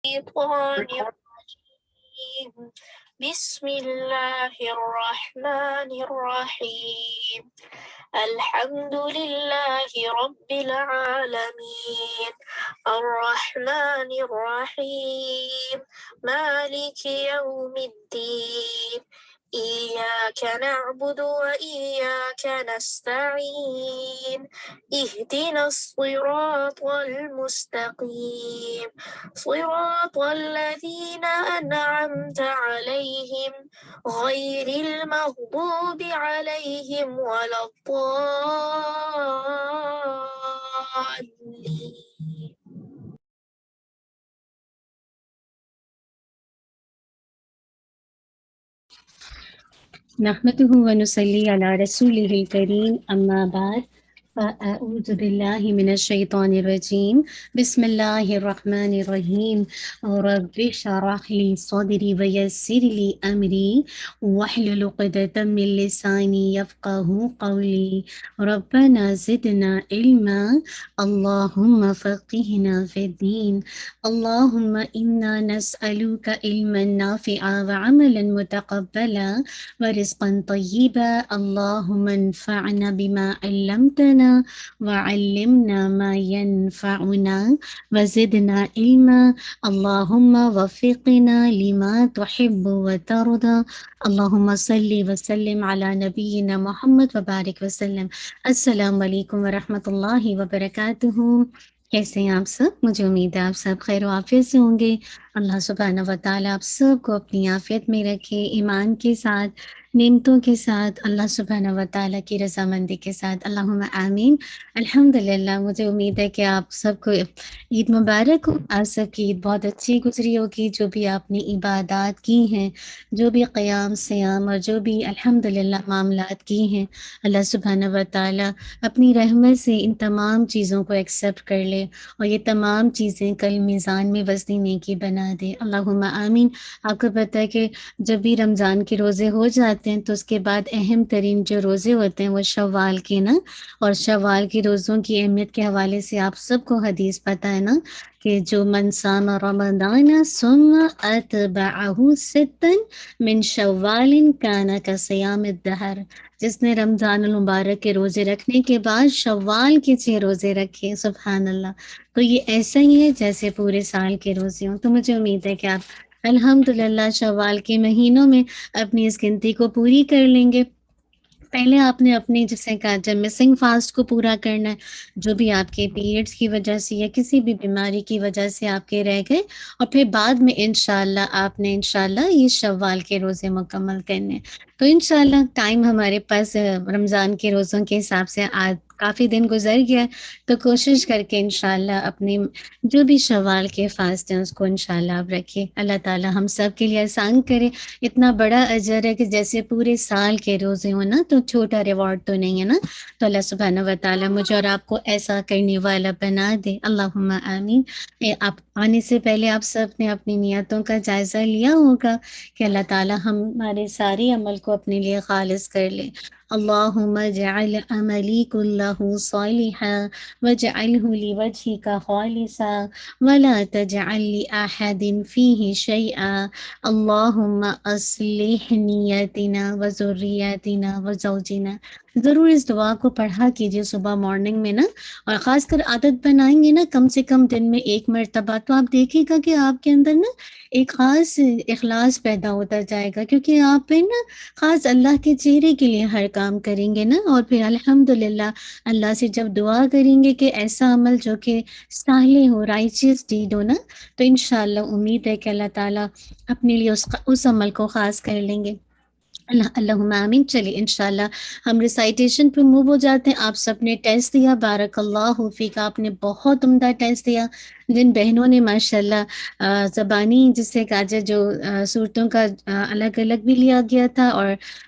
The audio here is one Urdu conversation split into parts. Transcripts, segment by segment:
الشيطان الرجيم بسم الله الرحمن الرحيم الحمد لله رب العالمين الرحمن الرحيم مالك يوم الدين إياك نعبد وإياك نستعين اهدنا الصراط المستقيم صراط الذين أنعمت عليهم غير المغضوب عليهم ولا الضالين. نحمده ونصلي على رسوله الكريم أما بعد فأعوذ بالله من الشيطان الرجيم بسم الله الرحمن الرحيم رب اشرح لي صدري ويسر لي أمري واحلل عقدة من لساني يفقه قولي ربنا زدنا علما اللهم فقهنا في الدين اللهم إنا نسألك علما نافعا وعملا متقبلا ورزقا طيبا اللهم انفعنا بما علمتنا وعلمنا ما ينفعنا وزدنا علما اللهم وفقنا لما تحب وترضى اللهم صل وسلم على نبينا محمد وبارك وسلم. السلام علیکم ورحمۃ اللہ وبرکاتہ. کیسے ہیں آپ سب؟ مجھے امید ہے آپ سب خیر و عافیت سے ہوں گے. اللہ سبحانہ و تعالیٰ آپ سب کو اپنی عافیت میں رکھے، ایمان کے ساتھ، نعمتوں کے ساتھ، اللہ سبحانہ و تعالیٰ کی رضامندی کے ساتھ، اللہم آمین. الحمدللہ، مجھے امید ہے کہ آپ سب کو عید مبارک ہو. آپ سب کی عید بہت اچھی گزری ہوگی. جو بھی آپ نے عبادات کی ہیں، جو بھی قیام سیام اور جو بھی الحمدللہ معاملات کی ہیں، اللہ سبحانہ و تعالیٰ اپنی رحمت سے ان تمام چیزوں کو ایکسیپٹ کر لے اور یہ تمام چیزیں کل میزان میں وزن نیکی بنا دے. اللہم آمین. آپ کو پتہ ہے کہ جب بھی رمضان کے روزے ہو جاتے ہیں تو اس کے بعد اہم ترین جو روزے ہوتے ہیں وہ شوال کے نا، اور شوال کے روزوں کی اہمیت کے حوالے سے آپ سب کو حدیث پتہ ہے نا کہ جو من صام رمضان ثم اتبعہ ستا من شوال کان کصیام الدہر. جس نے رمضان المبارک کے روزے رکھنے کے بعد شوال کے 6 روزے رکھے، سبحان اللہ، تو یہ ایسا ہی ہے جیسے پورے سال کے روزے ہوں. تو مجھے امید ہے کہ آپ الحمدللہ شوال کے مہینوں میں اپنی اس گنتی کو پوری کر لیں گے. پہلے آپ نے اپنی جسے کہا جب مسنگ فاسٹ کو پورا کرنا ہے، جو بھی آپ کے پیریڈز کی وجہ سے یا کسی بھی بیماری کی وجہ سے آپ کے رہ گئے، اور پھر بعد میں انشاءاللہ آپ نے انشاءاللہ یہ شوال کے روزے مکمل کرنے. تو انشاءاللہ ٹائم ہمارے پاس رمضان کے روزوں کے حساب سے آج کافی دن گزر گیا ہے، تو کوشش کر کے انشاءاللہ اپنی جو بھی شوال کے فاسٹ ہیں اس کو انشاءاللہ آپ رکھیں. اللہ تعالی ہم سب کے لیے آسان کرے. اتنا بڑا اجر ہے کہ جیسے پورے سال کے روزے ہوں نا، تو چھوٹا ریوارڈ تو نہیں ہے نا. تو اللہ سبحانہ و تعالیٰ مجھے اور آپ کو ایسا کرنے والا بنا دے. اللہم آمین. آپ آنے سے پہلے آپ سب نے اپنی نیتوں کا جائزہ لیا ہوگا کہ اللہ تعالیٰ ہمارے سارے عمل کو اپنے لیے خالص کر لے. اللہم اجعل عملی کلہ صالحا واجعلہ لوجہک خالصا ولا تجعل لأحد فیہ شیئا اللہم اصلح نیتنا وذریتنا وزوجنا. ضرور اس دعا کو پڑھا کیجیے صبح مارننگ میں نا، اور خاص کر عادت بنائیں گے نا کم سے کم دن میں 1 مرتبہ، تو آپ دیکھیے گا کہ آپ کے اندر نا ایک خاص اخلاص پیدا ہوتا جائے گا، کیونکہ آپ پہ نا خاص اللہ کے چہرے کے لیے ہر کام کریں گے نا. اور پھر الحمدللہ اللہ سے جب دعا کریں گے کہ ایسا عمل جو کہ صالح ہو، رائچیس ڈیڈ ہو نا، تو انشاءاللہ امید ہے کہ اللہ تعالیٰ اپنے لیے اس عمل کو خاص کر لیں گے. اللہم آمین. چلیے انشاءاللہ ہم ریسائٹیشن پہ موو ہو جاتے ہیں. آپ سب نے ٹیسٹ دیا، بارک اللہ فیک، آپ نے بہت عمدہ ٹیسٹ دیا. جن بہنوں نے ماشاءاللہ زبانی جس سے کہا جو صورتوں کا الگ الگ بھی لیا گیا تھا، اور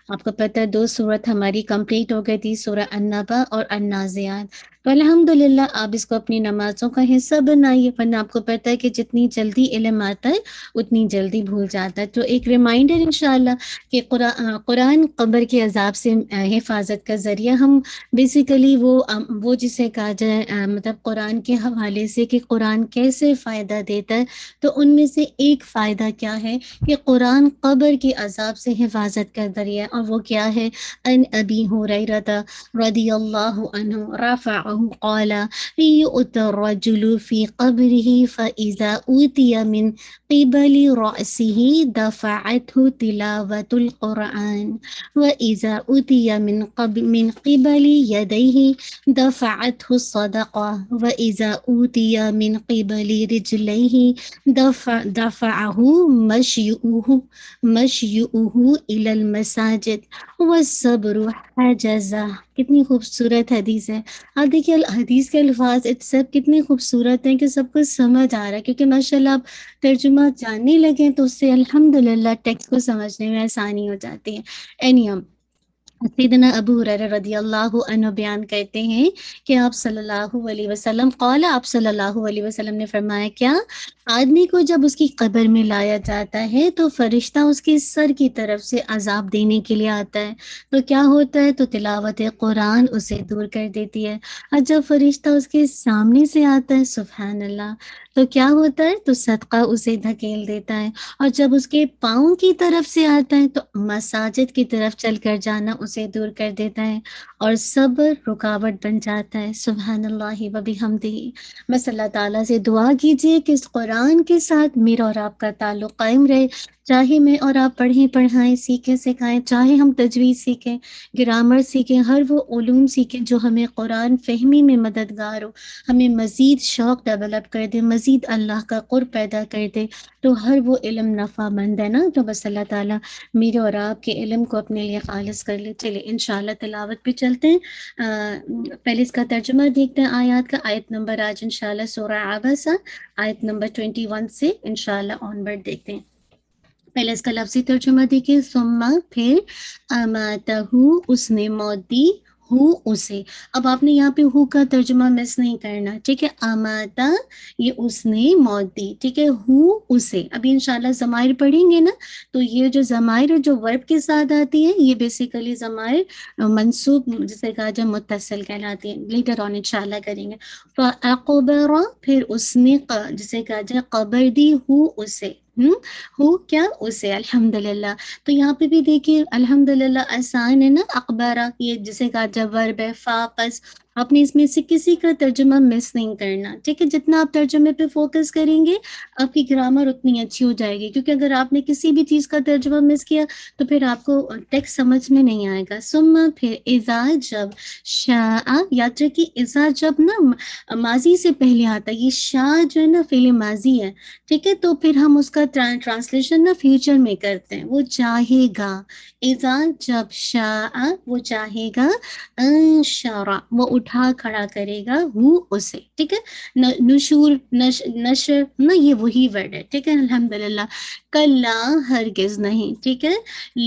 آپ کو پتہ ہے 2 صورت ہماری کمپلیٹ ہو گئی تھی، سورہ النبا اور النازعات. تو الحمدللہ آپ اس کو اپنی نمازوں کا حصہ بنائیے، ورنہ آپ کو پتہ ہے کہ جتنی جلدی علم آتا ہے اتنی جلدی بھول جاتا ہے۔ تو ایک ریمائنڈر انشاءاللہ کہ قرآن قبر کے عذاب سے حفاظت کا ذریعہ، ہم بیسیکلی وہ جسے کہا جائے مطلب قرآن کے حوالے سے کہ قرآن کیسے فائدہ دیتا ہے، تو ان میں سے ایک فائدہ کیا ہے کہ قرآن قبر کے عذاب سے حفاظت کا ذریعہ، اور وہ کیا ہے؟ ان ابی ہریرہ رضی اللہ عنہ رفعہ قال یؤتی الرجل فی قبره فإذا اوتی من قبل رأسه دفعته تلاوة القرآن وإذا أوتي من قبل يديه دفعته الصدقة وإذا أوتي من قبل رجليه دفعه مشيئه إلى المساجد والصبر حجزه۔ کتنی خوبصورت حدیث ہے۔ آپ دیکھیے حدیث کے الفاظ سب کتنے خوبصورت ہیں کہ سب کو سمجھ آ رہا ہے، کیونکہ ماشاءاللہ آپ ترجمہ جاننے لگیں تو اس سے الحمدللہ ٹیکسٹ کو سمجھنے میں آسانی ہو جاتی ہے۔ اینیوم سیدنا ابو ہریرہ رضی اللہ عنہ بیان کرتے ہیں کہ آپ صلی اللہ علیہ وسلم قال، آپ صلی اللہ علیہ وسلم نے فرمایا، کیا آدمی کو جب اس کی قبر میں لایا جاتا ہے تو فرشتہ اس کے سر کی طرف سے عذاب دینے کے لیے آتا ہے، تو کیا ہوتا ہے؟ تو تلاوت قرآن اسے دور کر دیتی ہے۔ اور جب فرشتہ اس کے سامنے سے آتا ہے، سبحان اللہ، تو کیا ہوتا ہے؟ تو صدقہ اسے دھکیل دیتا ہے۔ اور جب اس کے پاؤں کی طرف سے آتا ہے تو مساجد کی طرف چل کر جانا اسے دور کر دیتا ہے، اور صبر رکاوٹ بن جاتا ہے۔ سبحان اللہ و بحمدہ۔ بس اللہ تعالیٰ سے دعا کیجئے کہ اس قرآن کے ساتھ میرا اور آپ کا تعلق قائم رہے، چاہے میں اور آپ پڑھیں پڑھائیں سیکھیں سکھائیں، چاہے ہم تجوید سیکھیں، گرامر سیکھیں، ہر وہ علوم سیکھیں جو ہمیں قرآن فہمی میں مددگار ہو، ہمیں مزید شوق ڈیولپ کر دے، مزید اللہ کا قرب پیدا کر دے، تو ہر وہ علم نفع مند ہے نا۔ تو بس اللہ تعالیٰ میرے اور آپ کے علم کو اپنے لیے خالص کر لے۔ چلے انشاءاللہ تلاوت پہ چلتے ہیں۔ پہلے اس کا ترجمہ دیکھتے ہیں آیات کا۔ آیت نمبر آج انشاءاللہ سورہ عبسہ آیت نمبر 21 سے انشاءاللہ آن ورڈ دیکھتے ہیں۔ پہلے اس کا لفظی ترجمہ دیکھیں، ثم پھر اماتہ اس نے موت دی، ہو اسے۔ اب آپ نے یہاں پہ ہو کا ترجمہ مس نہیں کرنا، ٹھیک ہے؟ اماتہ یہ اس نے موت دی، ٹھیک ہے؟ ہو اسے، ابھی انشاءاللہ ضمائر پڑھیں گے نا، تو یہ جو ضمائر جو ورب کے ساتھ آتی ہے یہ بیسیکلی ضمائر منصوب جسے کہا جائے متصل کہلاتی ہیں، لیٹر آن انشاءاللہ کریں گے۔ فَأَقْبَرَ پھر اس نے جسے کہا جائے قبر دی، ہو اسے، ہو کیا اسے، الحمدللہ۔ تو یہاں پہ بھی دیکھیے الحمدللہ آسان ہے نا، اخبارہ یہ جسے کہا جب ورب ہے، فاقس، آپ نے اس میں سے کسی کا ترجمہ مس نہیں کرنا، ٹھیک ہے؟ جتنا آپ ترجمے پہ فوکس کریں گے آپ کی گرامر اتنی اچھی ہو جائے گی، کیونکہ اگر آپ نے کسی بھی چیز کا ترجمہ مس کیا تو پھر آپ کو ٹیکسٹ سمجھ میں نہیں آئے گا۔ ثم پھر اذا جب، شاء یاد رکھیے اذا جب نا ماضی سے پہلے آتا ہے، یہ شاء جو ہے نا فعل ماضی ہے، ٹھیک ہے؟ تو پھر ہم اس کا ٹرانسلیشن نا فیوچر میں کرتے ہیں، وہ چاہے گا، اذا جب، شاء وہ چاہے گا، انشر وہ اٹھا کھڑا کرے گا، ہو اسے، ٹھیک ہے؟ نشور نشر نا یہ وہی ورڈ ہے، ٹھیک ہے؟ الحمدللہ۔ کلا ہرگز نہیں، ٹھیک ہے؟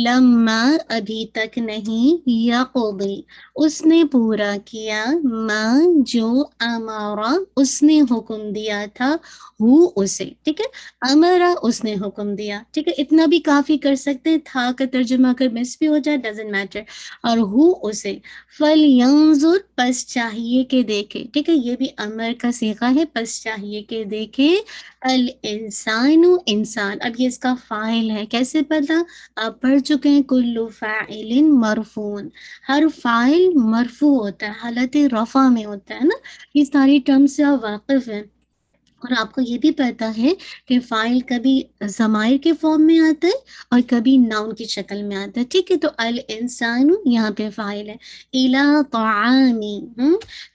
لما ابھی تک نہیں، یقضی اس نے پورا کیا، ماں جو امارا اس نے حکم دیا تھا، ہو اسے، ٹھیک ہے؟ امرا اس نے حکم دیا، ٹھیک ہے؟ اتنا بھی کافی کر سکتے ہیں، تھا کا ترجمہ اگر مس بھی ہو جائے ڈزنٹ میٹر، اور ہو اسے، فَلْيَنظُرْ پس چاہیے کہ دیکھے، ٹھیک ہے؟ یہ بھی امر کا صیغہ ہے، پس چاہیے کہ دیکھے، الانسان انسان، اب یہ اس کا فاعل ہے، کیسے پتا؟ آپ پڑھ چکے ہیں کل فاعل مرفوع، ہر فاعل مرفوع ہوتا ہے، حالت رفع میں ہوتا ہے نا، یہ ساری ٹرم سے آپ واقف ہیں۔ اور آپ کو یہ بھی پتا ہے کہ فاعل کبھی ضمائر کے فارم میں آتا ہے اور کبھی ناؤن کی شکل میں آتا ہے، ٹھیک ہے؟ تو الانسان یہاں پہ فاعل ہے، الی طعامی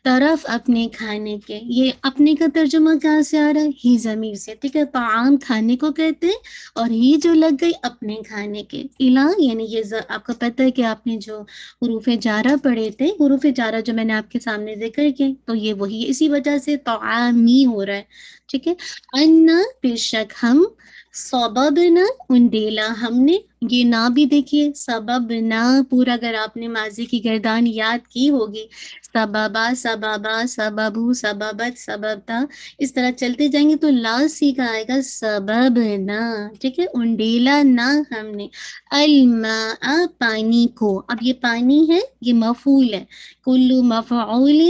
طرف اپنے کھانے کے، یہ اپنے کا ترجمہ کہاں سے آ رہا ہے؟ ہی ضمیر سے، ٹھیک ہے؟ طعام کھانے کو کہتے ہیں، اور ہی جو لگ گئی اپنے کھانے کے، الی یعنی یہ آپ کو پتہ ہے کہ آپ نے جو حروف جارہ پڑھے تھے، حروف جارہ جو میں نے آپ کے سامنے ذکر کیے، تو یہ وہی اسی وجہ سے طعامی ہو رہا ہے، ٹھیک ہے؟ انا بے شک ہم، صببنا انڈیلا ہم نے، یہ نہ بھی دیکھیے سبب نہ پورا اگر آپ نے ماضی کی گردان یاد کی ہوگی، سببا سببا سببو سببت سببتا، اس طرح چلتے جائیں گے تو لاسٹ سی کا آئے گا سبب نہ، ٹھیک ہے، انڈیلا نہ ہم نے، الماء پانی کو، اب یہ پانی ہے یہ مفعول ہے، کلو مفعول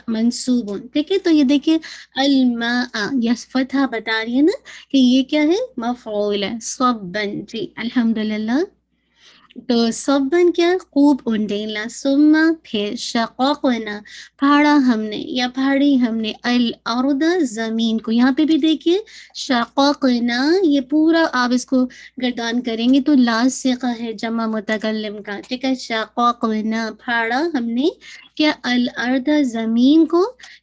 منصوب، ٹھیک ہے، تو یہ دیکھیے الماء یہ فتحہ بتا رہی ہے نا کہ یہ کیا ہے مفعول ہے، صبن، جی الحمدللہ، تو صبن کیا خوب انڈیلا، ثم پھر شققنا پھاڑا ہم نے یا پھاڑی ہم نے، الارض زمین کو، یہاں پہ بھی دیکھیے شققنا، یہ پورا آپ اس کو گردان کریں گے تو لاسٹ صیغہ ہے جمع متکلم کا، ٹھیک ہے، شققنا پھاڑا ہم نے کیا الارض زمین کو،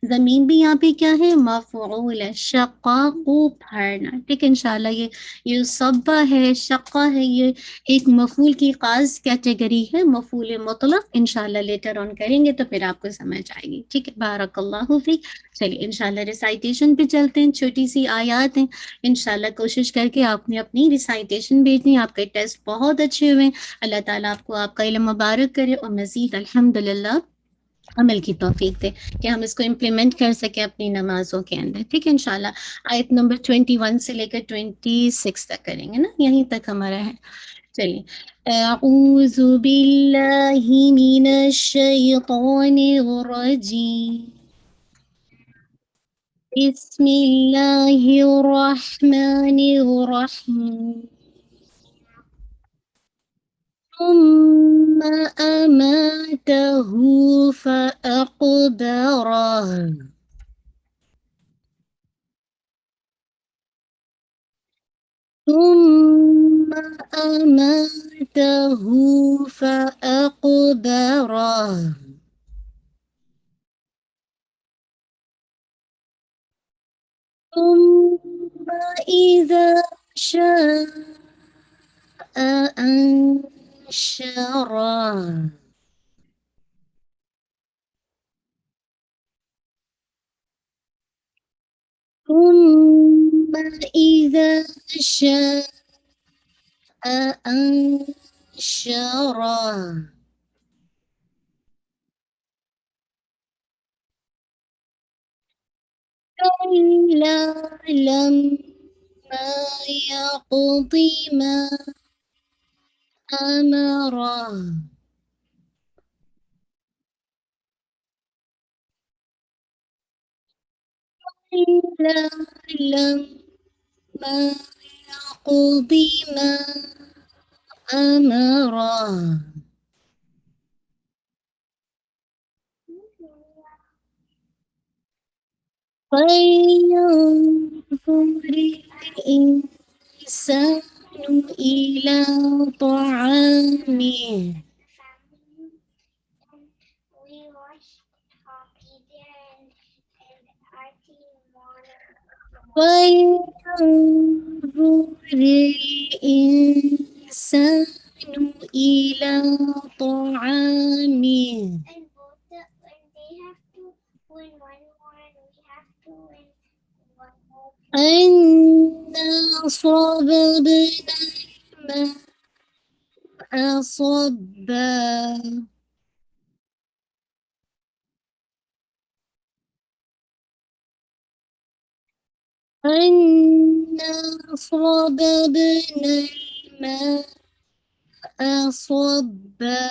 زمین بھی یہاں پہ کیا ہے مفعول ہے، شقاقو پھاڑنا، ٹھیک ہے، انشاءاللہ یہ صبا ہے شقہ ہے، یہ ایک مفعول کی خاص کیٹیگری ہے، مفعول مطلق، انشاءاللہ لیٹر آن کریں گے تو پھر آپ کو سمجھ آئے گی، ٹھیک ہے، بارک اللہ فیک۔ چلیے انشاءاللہ ریسائٹیشن پہ چلتے ہیں، چھوٹی سی آیات ہیں، انشاءاللہ کوشش کر کے آپ نے اپنی ریسائٹیشن بھیجنی، آپ کے ٹیسٹ بہت اچھے ہوئے ہیں، اللہ تعالیٰ آپ کو آپ کا علم مبارک کرے اور مزید الحمدللہ عمل کی توفیق دے کہ ہم اس کو امپلیمنٹ کر سکیں اپنی نمازوں کے اندر، ٹھیک ہے انشاءاللہ۔ آیت نمبر 21 سے لے کر 26 تک کریں گے نا، یہیں تک ہمارا ہے، چلیے۔ اعوذ باللہ من الشیطان الرجیم، بسم اللہ الرحمن الرحیم، ثم أماته فأقبره، ثم أماته فأقبره، ثم إذا شاء أنشره، ثم إذا شاء أنشره، كلا لما يقض ما أمره، كلا لما يقض ما أمره، فلينظر الإنسان إلى طعامه، فلينظر الإنسان إلى طعامه، أنا صببنا الماء صبا، أنا صببنا الماء صبا،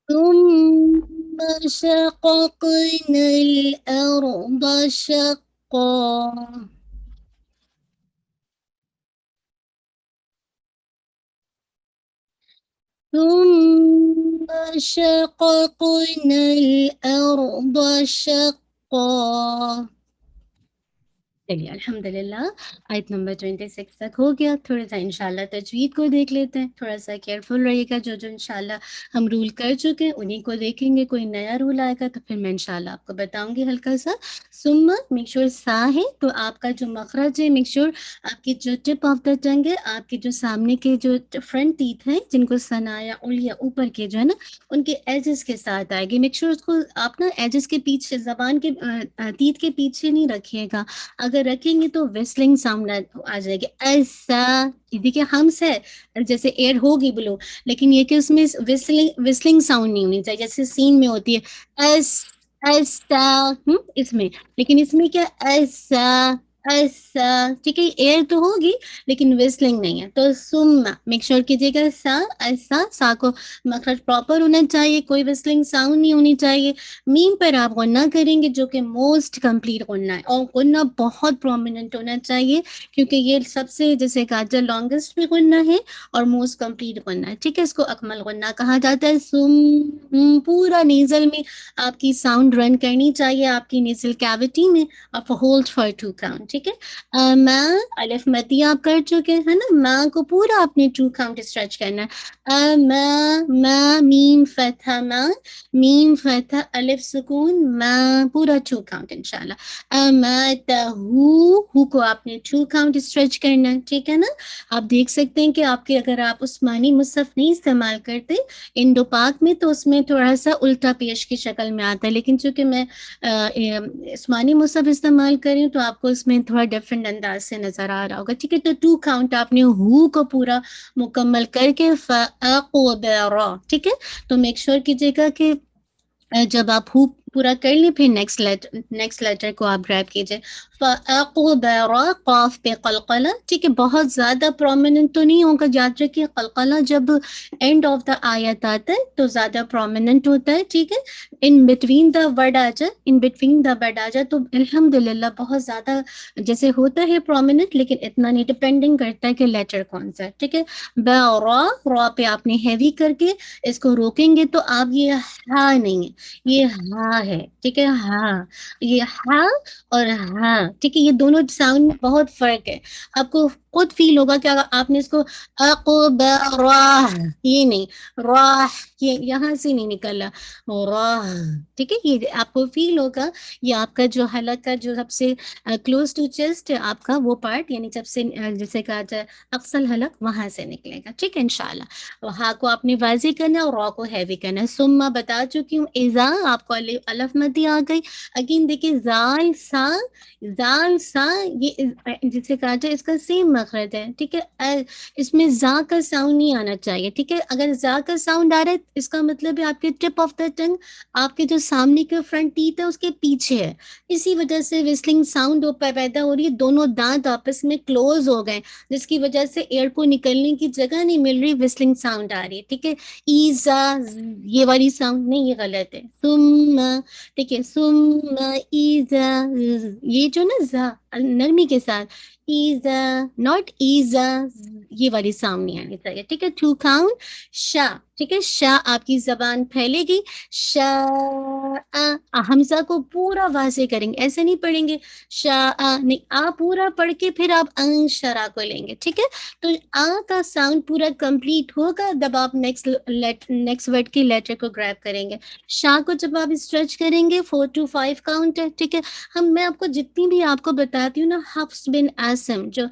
ثم شققنا الأرض شقا، ثم شققنا الأرض شقا، چلیے الحمدللہ آیت نمبر 26 تک ہو گیا. تھوڑا سا انشاءاللہ تجوید کو دیکھ لیتے ہیں. تھوڑا سا کیئرفل رہیے گا. جو انشاءاللہ ہم رول کر چکے ہیں انہیں کو دیکھیں گے. کوئی نیا رول آئے گا تو پھر میں انشاءاللہ آپ کو بتاؤں گی ہلکا سا. ثم میک شور سا ہے تو آپ کا جو مخرج ہے میک شور آپ کی جو ٹپ آف دا ٹنگ ہے, آپ کے جو سامنے کے جو فرنٹ ٹیتھ ہیں جن کو ثنایا اولیا اوپر کے جو ہے نا ان کے ایجز کے ساتھ آئے گی. میک شور اس کو آپ نا ایجز کے پیچھے زبان کے تیت کے پیچھے نہیں رکھیے گا. اگر رکھیں گے تو ویسلنگ ساؤنڈ آ جائے گی. ایسا دیکھیے ہم سے جیسے ایئر ہوگی بلو, لیکن یہ کہ اس میں وسلنگ ساؤنڈ نہیں ہونی چاہیے جیسے سین میں ہوتی ہے ایس ایسا اس میں. لیکن اس میں کیا ایسا ایسا, ٹھیک ہے ایئر تو ہوگی لیکن وسلنگ نہیں ہے. تو سم میک شور کیجیے گا سا ایسا, سا کو مخرج پراپر ہونا چاہیے, کوئی وسلنگ ساؤنڈ نہیں ہونی چاہیے. میم پر آپ غنہ کریں گے جو کہ موسٹ کمپلیٹ غنہ ہے, اور غنہ بہت پرومیننٹ ہونا چاہیے کیونکہ یہ سب سے جیسے کہا جائے لانگسٹ بھی غنہ ہے اور موسٹ کمپلیٹ غنہ ہے. ٹھیک ہے, اس کو اکمل غنہ کہا جاتا ہے. سم پورا نیزل میں آپ کی ساؤنڈ رن کرنی چاہیے آپ کی نیزل کیوٹی میں, اور ہولڈ فار 2 کاؤنٹ. ٹھیک ہے, میں الف مدی آپ کر چکے ہیں نا, ماں کو پورا اپنے 2 کاؤنٹ اسٹریچ کرنا ہے. میم فتح ماں, میم فتح الف سکون ماں, پورا 2 کاؤنٹ انشاءاللہ. ہو کو آپ نے 2 کاؤنٹ اسٹریچ کرنا ہے. ٹھیک ہے نا, آپ دیکھ سکتے ہیں کہ آپ کے اگر آپ عثمانی مصحف نہیں استعمال کرتے انڈو پاک میں تو اس میں تھوڑا سا الٹا پیش کی شکل میں آتا ہے, لیکن چونکہ میں عثمانی مصحف استعمال کر رہی ہوں تو آپ کو اس میں تھوڑا ڈفرینٹ انداز سے نظر آ رہا ہوگا. ٹھیک ہے, تو 2 کاؤنٹ آپ نے ہو کو پورا مکمل کر کے فَأَقْدَرَ. ٹھیک ہے, تو میک شور کیجیے گا کہ جب آپ ہو پورا کر لیں پھر نیکسٹ لیٹر کو آپ گریب کیجیے. فَأَقْدَرَ قاف پہ قلقلہ. ٹھیک ہے, بہت زیادہ پرومیننٹ تو نہیں ہوگا, یاد رکھیے قلقلہ جب اینڈ آف دا آیت آتا ہے تو زیادہ پرومیننٹ ہوتا ہے. ٹھیک ہے, ان بٹوین دا ورڈ آ جائے تو الحمدللہ بہت زیادہ جیسے ہوتا ہے پرومیننٹ, لیکن اتنا نہیں, ڈپینڈنگ کرتا ہے کہ لیٹر کون سا ہے. ٹھیک ہے, را پہ آپ نے ہیوی کر کے اس کو روکیں گے تو آپ یہ ہا نہیں ہے, یہ ہا ہے. ٹھیک ہے, ہاں یہ ہا اور ہاں. ٹھیک ہے, یہ دونوں ساؤنڈ بہت فرق ہے. آپ کو خود فیل ہوگا کہ آپ نے اس کو اقبراہ یہ نہیں, راہ یہ یہاں سے نہیں نکلا راہ. ٹھیک ہے, یہ آپ کو فیل ہوگا یہ آپ کا جو حلق کا جو سب سے کلوز ٹو چیسٹ آپ کا وہ پارٹ, یعنی جب سے جیسے کہا جائے اقصل حلق وہاں سے نکلے گا. ٹھیک ہے انشاءاللہ, ہا کو آپ نے واضح کرنا ہے اور را کو ہیوی کرنا ہے. سما بتا چکی ہوں, ایزا آپ کو الف مدی آ گئی. اگین دیکھیے زال سا یہ جسے کہا جائے اس کا سیم مخرج ہے. ٹھیک ہے, اس میں زا کا ساؤنڈ نہیں آنا چاہیے. ٹھیک ہے, اگر زا کا ساؤنڈ آ رہا ہے اس کا مطلب ہے آپ کے ٹپ آف دا ٹنگ آپ کے جو سامنے کے فرنٹ ٹیتھ ہے اس کے پیچھے ہے, اسی وجہ سے وسلنگ ساؤنڈ پیدا ہو رہی ہے. دونوں دانت آپس میں کلوز ہو گئے جس کی وجہ سے ایئر کو نکلنے کی جگہ نہیں مل رہی, وسلنگ ساؤنڈ آ رہی ہے. ٹھیک ہے, ایزا یہ والی ساؤنڈ نہیں, یہ غلط ہے. ٹھیک ہے, ایزا یہ جو نا زا نرمی کے ساتھ ایزا ناٹ ایزا یہ والی ساؤنڈ نہیں آنی چاہیے. ٹھیک ہے, 2 کاؤنٹ. شا. ٹھیک ہے, شا آپ کی زبان پھیلے گی. شا حمزہ کو پورا واضح کریں گے, ایسے نہیں پڑھیں گے شا نہیں, آ پورا پڑھ کے پھر آپ شرا کو لیں گے. ٹھیک ہے, تو آ کا ساؤنڈ پورا کمپلیٹ ہوگا جب آپ نیکسٹ ورڈ کی لیٹر کو گریب کریں گے. شاہ کو جب آپ اسٹریچ کریں گے 4 to 5 کاؤنٹ ہے. ٹھیک ہے, میں آپ کو جتنی بھی آپ کو بتاتی ہوں نا, حفص بن عاصم جو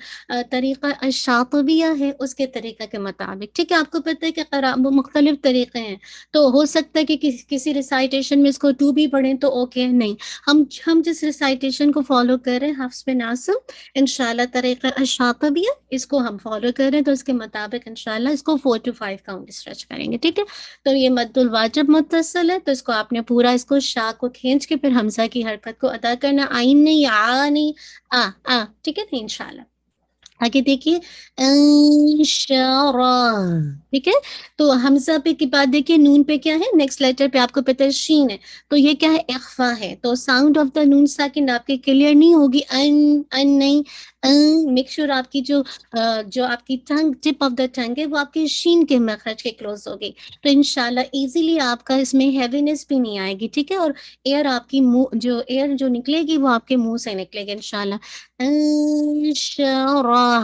طریقہ الشاطبیہ ہے اس کے طریقہ کے مطابق. ٹھیک ہے, آپ کو پتہ ہے کہ مختلف طریقے ہیں, تو ہو سکتا ہے کہ کسی ریسائٹیشن میں اس کو 2 بھی پڑھیں تو اوکے, نہیں ہم جس ریسائٹیشن کو فالو کر رہے ہیں حفص بن عاصم انشاءاللہ طریقہ الشاطبیہ, اس کو ہم فالو کر رہے ہیں تو اس کے مطابق انشاءاللہ اس کو 4 to 5 کاؤنٹ اسٹریچ کریں گے. ٹھیک ہے, تو یہ مد الواجب متصل ہے تو اس کو آپ نے پورا اس کو شا کو کھینچ کے پھر حمزہ کی حرکت کو ادا کرنا, آئین نہیں, آ نہیں, ٹھیک ہے انشاءاللہ. آگے دیکھیے انشرا، ٹھیک ہے. تو حمزہ پہ کے بعد دیکھیے نون پہ کیا ہے، نیکسٹ لیٹر پہ آپ کو پتہ ہے شین ہے، تو یہ کیا ہے اخفا ہے. تو ساؤنڈ آف دا نون ساکن آپ کے کلیئر نہیں ہوگی، ان نہیں. میک شور آپ کی جو آپ کی ٹنگ ٹپ آف دا ٹنگ ہے وہ آپ کی شین کے مخرج کے کلوز ہوگی. تو انشاءاللہ ایزیلی آپ کا اس میں ہیوینس بھی نہیں آئے گی، ٹھیک ہے. اور ایئر آپ کی منہ جو نکلے گی وہ آپ کے منہ سے نکلے گی انشاءاللہ. انشرا،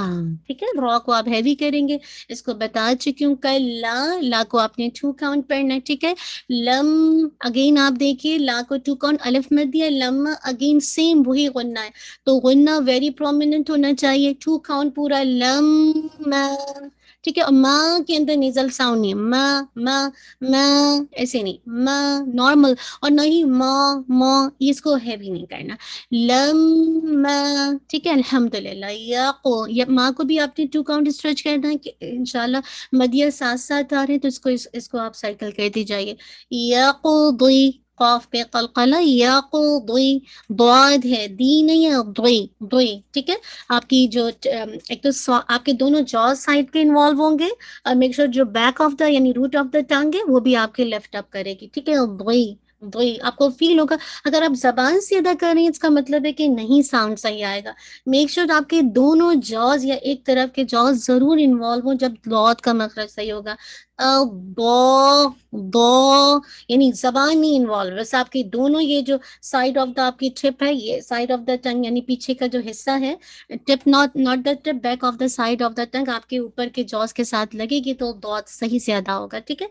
ٹھیک ہے. را کو آپ ہیوی کریں گے، اس کو بتا چکی ہوں کل. لا کو آپ نے 2 کاؤنٹ پڑھنا ہے، ٹھیک ہے. لم اگین آپ دیکھیے لا کو 2 کاؤنٹ، الف مت دیا، لم اگین سیم وہی غنہ ہے، تو غنہ ویری پرومیننٹ ہونا چاہیے. 2 کاؤنٹ پورا لم ٹھیک ہے. اور ماں کے اندر نیزل ساؤنڈ نہیں ہے، ماں ایسے نہیں، ماں نارمل، اور نہیں ماں اس کو ہیوی نہیں کرنا. لما، ٹھیک ہے. الحمدللہ. ماں کو بھی آپ نے 2 کاؤنٹ اسٹریچ کرنا ہے کہ انشاءاللہ مدیہ ساتھ ساتھ آ رہے ہیں، تو اس کو آپ سائیکل کرتی جائیے. یقضی، قاف پہ قلقلہ، یقضی. ضاد ہے، دی نہیں ہے، ضی، ٹھیک ہے. آپ کی جو ایک تو آپ کے دونوں جاز سائڈ کے انوالو ہوں گے، اور میک شور جو بیک آف دا یعنی روٹ آف دا ٹنگ ہے وہ بھی آپ کے لیفٹ اپ کرے گی، ٹھیک ہے. ضی آپ کو فیل ہوگا. اگر آپ زبان سے ادا کر رہی ہیں اس کا مطلب ہے کہ نہیں ساؤنڈ صحیح آئے گا. میک شور آپ کے دونوں جاز یا ایک طرف کے جاز ضرور انوالو ہوں جب لوت کا مخرج صحیح ہوگا. دو یعنی زبان نہیں انوالو، بس آپ کی دونوں یہ جو سائڈ آف دا آپ کی ٹپ ہے، یہ سائڈ آف دا ٹنگ یعنی پیچھے کا جو حصہ ہے، tip not the tip, back of the side of the tongue آپ کے اوپر کے جاز کے ساتھ لگے گی تو دوت صحیح سے ادا ہوگا، ٹھیک ہے.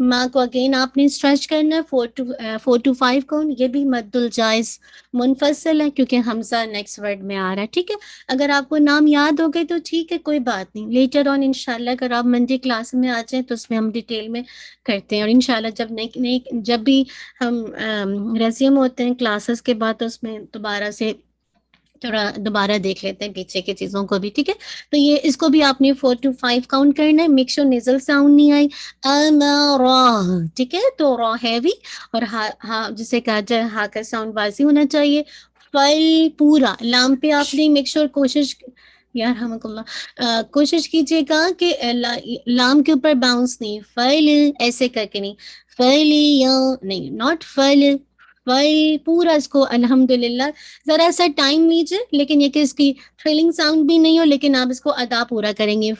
ماں کو اگین آپ نے اسٹریچ کرنا ہے 4 to 5 کون، یہ بھی مد الجائز منفصل ہے کیونکہ حمزہ نیکسٹ ورڈ میں آ رہا ہے، ٹھیک ہے. اگر آپ کو نام یاد ہو گئے تو ٹھیک ہے، کوئی بات نہیں، لیٹر آن انشاءاللہ اگر آپ منڈے کلاس میں آ جائیں تو اس میں ہم ڈیٹیل میں کرتے ہیں. اور انشاءاللہ جب بھی ہم ریزیوم ہوتے ہیں کلاسز کے بعد تو اس میں دوبارہ دیکھ لیتے ہیں پیچھے کی چیزوں کو بھی، ٹھیک ہے. تو یہ اس کو بھی آپ نے 4 to 5 کاؤنٹ کرنا ہے. میک شور نیزل ساؤنڈ نہیں آئی. ٹھیک ہے. تو را ہیوی اور ہاں جسے کہا جائے ہا کا ساؤنڈ واضح ہونا چاہیے. فل پورا لام پہ آپ نے میک شور یار رحمک اللہ کوشش کیجیے گا کہ لام کے اوپر باؤنس نہیں، فل ایسے کر کے نہیں، فل نہیں، ناٹ فل پورا اس کو الحمدللہ ذرا سا ٹائم لیجیے، لیکن یہ کہ اس کی تھرلنگ ساؤنڈ بھی نہیں ہو لیکن آپ اس کو ادا پورا کریں گے.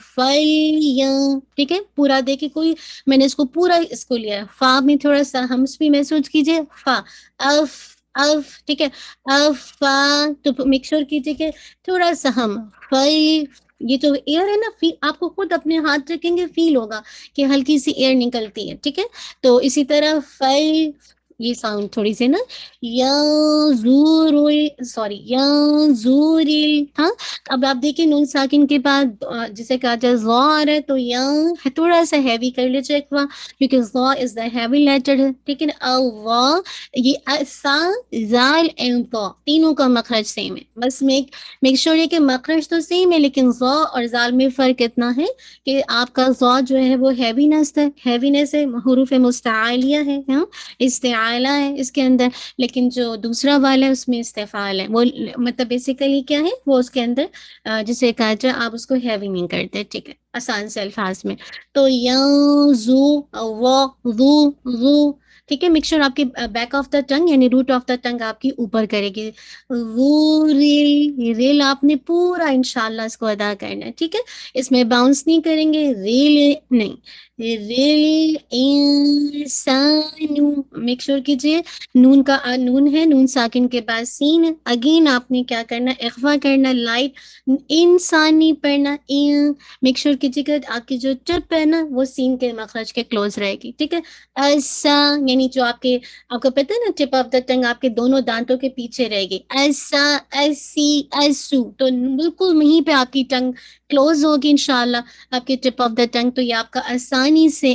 ٹھیک ہے. پورا دیکھیں کوئی میں نے اس کو پورا اس کو لیا ہے. فا میں تھوڑا سا ہمس بھی محسوس کیجیے. فا اف ٹھیک ہے. فا تو میک شور کیجیے کہ تھوڑا سا ہم یہ جو ایئر ہے نا آپ کو خود اپنے ہاتھ رکھیں گے فیل ہوگا کہ ہلکی سی ایئر نکلتی ہے، ٹھیک ہے. تو اسی طرح یہ ساؤنڈ تھوڑی سی نا یا زور ہاں. اب آپ دیکھیں نون ساکن کے بعد جسے کہا جائے زو آ رہا ہے تو یا تھوڑا سا ہیوی کر لیجیے ایک بار کیونکہ زو از دا ہیوی لیٹر ہے، ٹھیک ہے نا. یہ سا زال تو تینوں کا مخرج سیم ہے، بس میک شور یہ کہ مخرج تو سیم ہے لیکن زو اور زال میں فرق اتنا ہے کہ آپ کا زو جو ہے وہ ہیوینس ہے، حروف مستعلیہ ہے، استعالہ ہے اس کے اندر، لیکن جو دوسرا والا ہے اس میں استفعال ہے. وہ مطلب بیسیکلی کیا ہے، وہ اس کے اندر جسے کہا جائے آپ اس کو ہیوی نہیں کرتے، ٹھیک ہے، آسان سے الفاظ میں. تو زو ٹھیک ہے. مکسچر آپ کی بیک آف دا ٹنگ یعنی روٹ آف دا ٹنگ آپ کی اوپر کرے گی. ریل آپ نے پورا انشاءاللہ اس کو ادا کرنا ہے، ٹھیک ہے. اس میں باؤنس نہیں کریں گے، ریل نہیں، ریل انسان. میک شور کیجیے نون ہے، نون ساکن کے بعد سین ہے. اگین آپ نے کیا کرنا، اخفا کرنا، لائٹ انسان نہیں پڑھنا. میک شور کیجیے کہ آپ کی جو ٹپ ہے نا وہ سین کے مخرج کے کلوز رہے گی، ٹھیک ہے. ایسا یعنی جو آپ کو پتہ ہے نا ٹپ آف دا ٹنگ آپ کے دونوں دانتوں کے پیچھے رہے گی. ایسا، ایسی، ایسو، تو بالکل وہیں پہ آپ کی ٹنگ کلوز ہوگی انشاءاللہ آپ کی ٹپ آف دا ٹنگ. تو یہ آپ کا آسانی سے